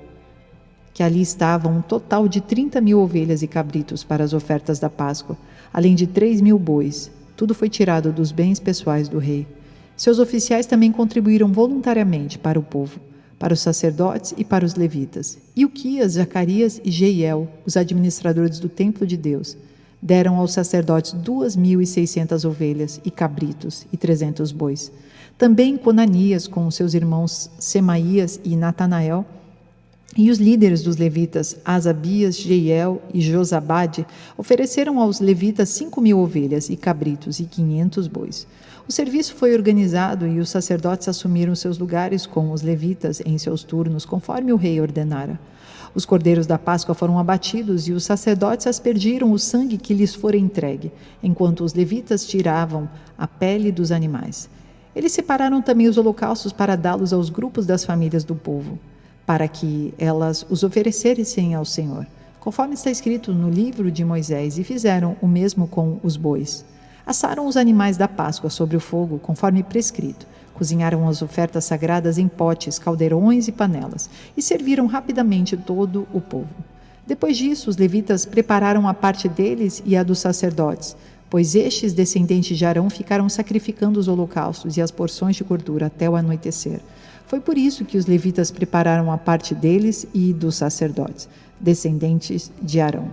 S1: que ali estava um total de 30.000 ovelhas e cabritos para as ofertas da Páscoa, além de 3.000 bois. Tudo foi tirado dos bens pessoais do rei. Seus oficiais também contribuíram voluntariamente para o povo, para os sacerdotes e para os levitas. Ilquias, Zacarias e Jeiel, os administradores do templo de Deus, deram aos sacerdotes 2.600 ovelhas e cabritos e 300 bois. Também Conanias, com seus irmãos Semaías e Natanael, e os líderes dos levitas, Asabias, Jeiel e Josabade, ofereceram aos levitas 5.000 ovelhas e cabritos e 500 bois. O serviço foi organizado e os sacerdotes assumiram seus lugares com os levitas em seus turnos, conforme o rei ordenara. Os cordeiros da Páscoa foram abatidos e os sacerdotes aspergiram o sangue que lhes fora entregue, enquanto os levitas tiravam a pele dos animais. Eles separaram também os holocaustos para dá-los aos grupos das famílias do povo, para que elas os oferecessem ao Senhor, conforme está escrito no livro de Moisés, e fizeram o mesmo com os bois. Assaram os animais da Páscoa sobre o fogo, conforme prescrito. Cozinharam as ofertas sagradas em potes, caldeirões e panelas, e serviram rapidamente todo o povo. Depois disso, os levitas prepararam a parte deles e a dos sacerdotes, pois estes descendentes de Arão ficaram sacrificando os holocaustos e as porções de gordura até o anoitecer. Foi por isso que os levitas prepararam a parte deles e dos sacerdotes, descendentes de Arão.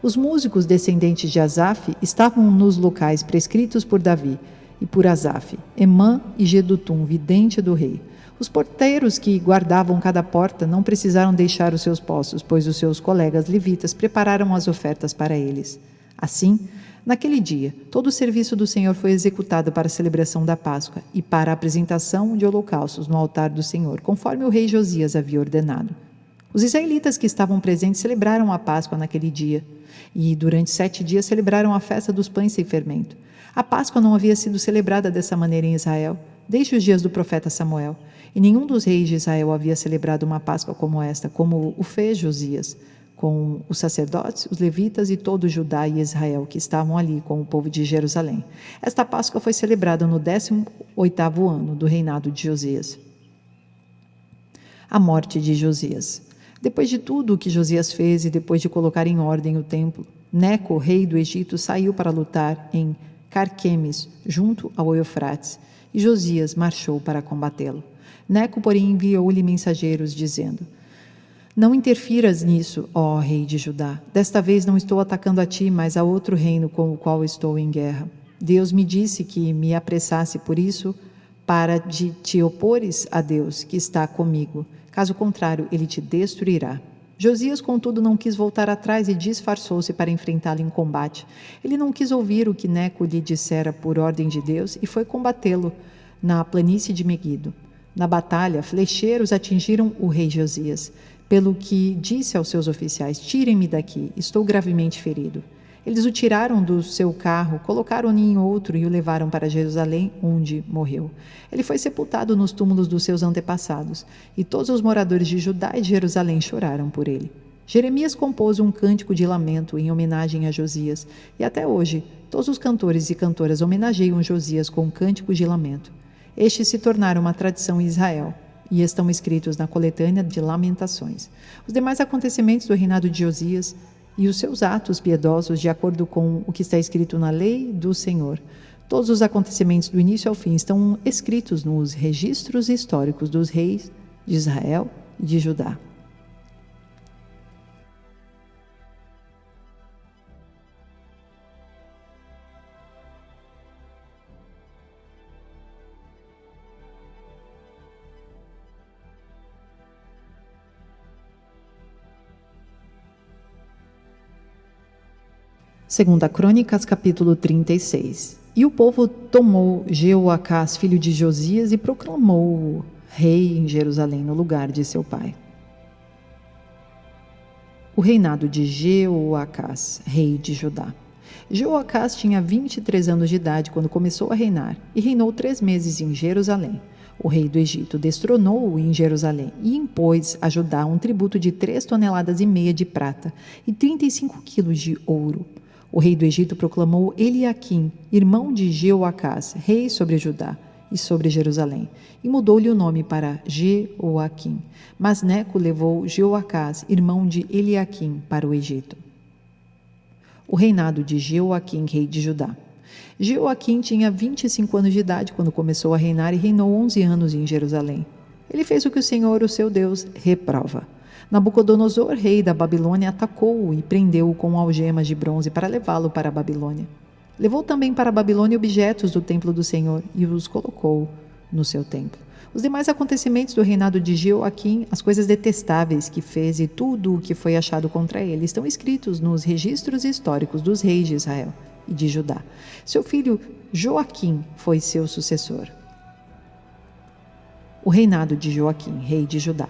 S1: Os músicos descendentes de Asaf estavam nos locais prescritos por Davi e por Asaf, Emã e Gedutum, vidente do rei. Os porteiros que guardavam cada porta não precisaram deixar os seus postos, pois os seus colegas levitas prepararam as ofertas para eles. Assim, naquele dia, todo o serviço do Senhor foi executado para a celebração da Páscoa e para a apresentação de holocaustos no altar do Senhor, conforme o rei Josias havia ordenado. Os israelitas que estavam presentes celebraram a Páscoa naquele dia e, durante 7 dias, celebraram a festa dos pães sem fermento. A Páscoa não havia sido celebrada dessa maneira em Israel, desde os dias do profeta Samuel, e nenhum dos reis de Israel havia celebrado uma Páscoa como esta, como o fez Josias, com os sacerdotes, os levitas e todo Judá e Israel que estavam ali com o povo de Jerusalém. Esta Páscoa foi celebrada no 18º ano do reinado de Josias. A morte de Josias. Depois de tudo o que Josias fez e depois de colocar em ordem o templo, Neco, rei do Egito, saiu para lutar em Carquemes, junto ao Eufrates, e Josias marchou para combatê-lo. Neco, porém, enviou-lhe mensageiros, dizendo: não interfiras nisso, ó rei de Judá. Desta vez não estou atacando a ti, mas a outro reino com o qual estou em guerra. Deus me disse que me apressasse por isso, para de te opores a Deus, que está comigo. Caso contrário, ele te destruirá. Josias, contudo, não quis voltar atrás e disfarçou-se para enfrentá-lo em combate. Ele não quis ouvir o que Neco lhe dissera por ordem de Deus e foi combatê-lo na planície de Meguido. Na batalha, flecheiros atingiram o rei Josias, pelo que disse aos seus oficiais: tirem-me daqui, estou gravemente ferido. Eles o tiraram do seu carro, colocaram-no em outro e o levaram para Jerusalém, onde morreu. Ele foi sepultado nos túmulos dos seus antepassados, e todos os moradores de Judá e de Jerusalém choraram por ele. Jeremias compôs um cântico de lamento em homenagem a Josias, e até hoje todos os cantores e cantoras homenageiam Josias com cânticos de lamento. Estes se tornaram uma tradição em Israel e estão escritos na coletânea de Lamentações. Os demais acontecimentos do reinado de Josias e os seus atos piedosos, de acordo com o que está escrito na lei do Senhor, Todos os acontecimentos do início ao fim estão escritos nos registros históricos dos reis de Israel e de Judá. Segunda Crônicas, capítulo 36. E o povo tomou Jeoacás, filho de Josias, e proclamou-o rei em Jerusalém, no lugar de seu pai. O reinado de Jeoacás, rei de Judá. Jeoacás tinha 23 anos de idade quando começou a reinar, e reinou 3 meses em Jerusalém. O rei do Egito destronou-o em Jerusalém e impôs a Judá um tributo de 3,5 toneladas de prata e 35 quilos de ouro. O rei do Egito proclamou Eliaquim, irmão de Jeoacás, rei sobre Judá e sobre Jerusalém, e mudou-lhe o nome para Jeoaquim. Mas Neco levou Jeoacás, irmão de Eliaquim, para o Egito. O reinado de Jeoaquim, rei de Judá. Jeoaquim tinha 25 anos de idade quando começou a reinar e reinou 11 anos em Jerusalém. Ele fez o que o Senhor, o seu Deus, reprova. Nabucodonosor, rei da Babilônia, atacou-o e prendeu-o com algemas de bronze para levá-lo para a Babilônia. Levou também para a Babilônia objetos do templo do Senhor e os colocou no seu templo. Os demais acontecimentos do reinado de Jeoaquim, as coisas detestáveis que fez e tudo o que foi achado contra ele estão escritos nos registros históricos dos reis de Israel e de Judá. Seu filho Joaquim foi seu sucessor. O reinado de Joaquim, rei de Judá.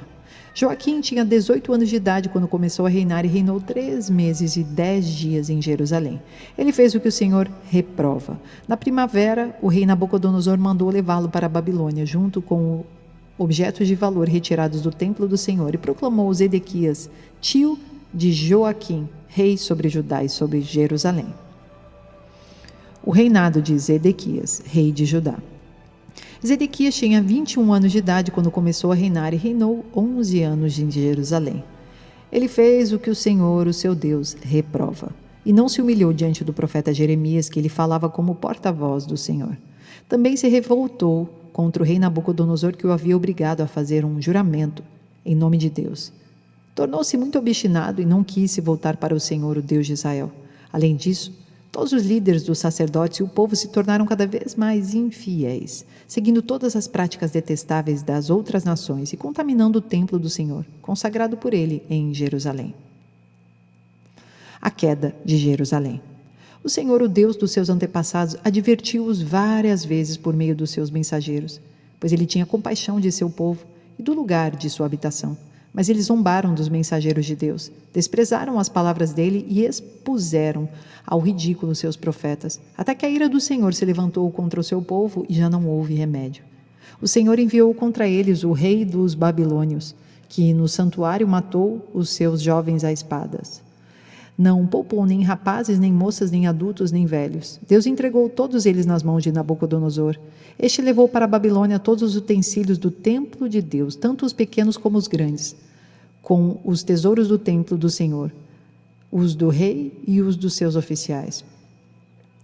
S1: Joaquim tinha 18 anos de idade quando começou a reinar e reinou 3 meses e 10 dias em Jerusalém. Ele fez o que o Senhor reprova. Na primavera, o rei Nabucodonosor mandou levá-lo para a Babilônia, junto com objetos de valor retirados do templo do Senhor, e proclamou Zedequias, tio de Joaquim, rei sobre Judá e sobre Jerusalém. O reinado de Zedequias, rei de Judá. Zedequias tinha 21 anos de idade quando começou a reinar e reinou 11 anos em Jerusalém. Ele fez o que o Senhor, o seu Deus, reprova, e não se humilhou diante do profeta Jeremias, que ele falava como porta-voz do Senhor. Também se revoltou contra o rei Nabucodonosor, que o havia obrigado a fazer um juramento em nome de Deus. Tornou-se muito obstinado e não quis se voltar para o Senhor, o Deus de Israel. Além disso, todos os líderes dos sacerdotes e o povo se tornaram cada vez mais infiéis, seguindo todas as práticas detestáveis das outras nações e contaminando o templo do Senhor, consagrado por ele em Jerusalém. A queda de Jerusalém. O Senhor, o Deus dos seus antepassados, advertiu-os várias vezes por meio dos seus mensageiros, pois ele tinha compaixão de seu povo e do lugar de sua habitação. Mas eles zombaram dos mensageiros de Deus, desprezaram as palavras dele e expuseram ao ridículo seus profetas, até que a ira do Senhor se levantou contra o seu povo e já não houve remédio. O Senhor enviou contra eles o rei dos babilônios, que no santuário matou os seus jovens a espadas. Não poupou nem rapazes, nem moças, nem adultos, nem velhos. Deus entregou todos eles nas mãos de Nabucodonosor. Este levou para a Babilônia todos os utensílios do templo de Deus, tanto os pequenos como os grandes, com os tesouros do templo do Senhor, os do rei e os dos seus oficiais.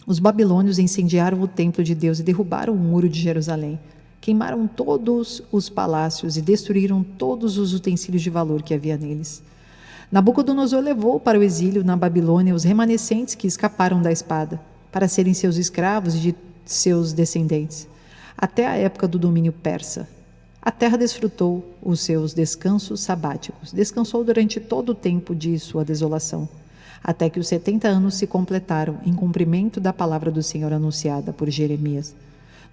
S1: Os babilônios incendiaram o templo de Deus e derrubaram o muro de Jerusalém. Queimaram todos os palácios e destruíram todos os utensílios de valor que havia neles. Nabucodonosor levou para o exílio na Babilônia os remanescentes que escaparam da espada, para serem seus escravos e de seus descendentes, até a época do domínio persa. A terra desfrutou os seus descansos sabáticos, descansou durante todo o tempo de sua desolação, até que os 70 anos se completaram em cumprimento da palavra do Senhor anunciada por Jeremias.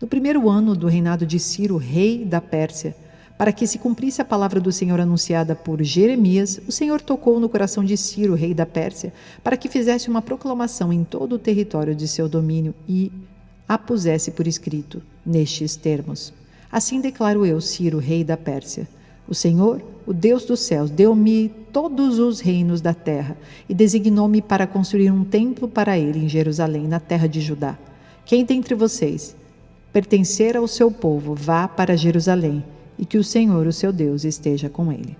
S1: No primeiro ano do reinado de Ciro, rei da Pérsia, para que se cumprisse a palavra do Senhor anunciada por Jeremias, o Senhor tocou no coração de Ciro, rei da Pérsia, para que fizesse uma proclamação em todo o território de seu domínio e a pusesse por escrito, nestes termos. Assim declaro eu, Ciro, rei da Pérsia: o Senhor, o Deus dos céus, deu-me todos os reinos da terra e designou-me para construir um templo para ele em Jerusalém, na terra de Judá. Quem dentre vocês pertencer ao seu povo, vá para Jerusalém, e que o Senhor, o seu Deus, esteja com ele.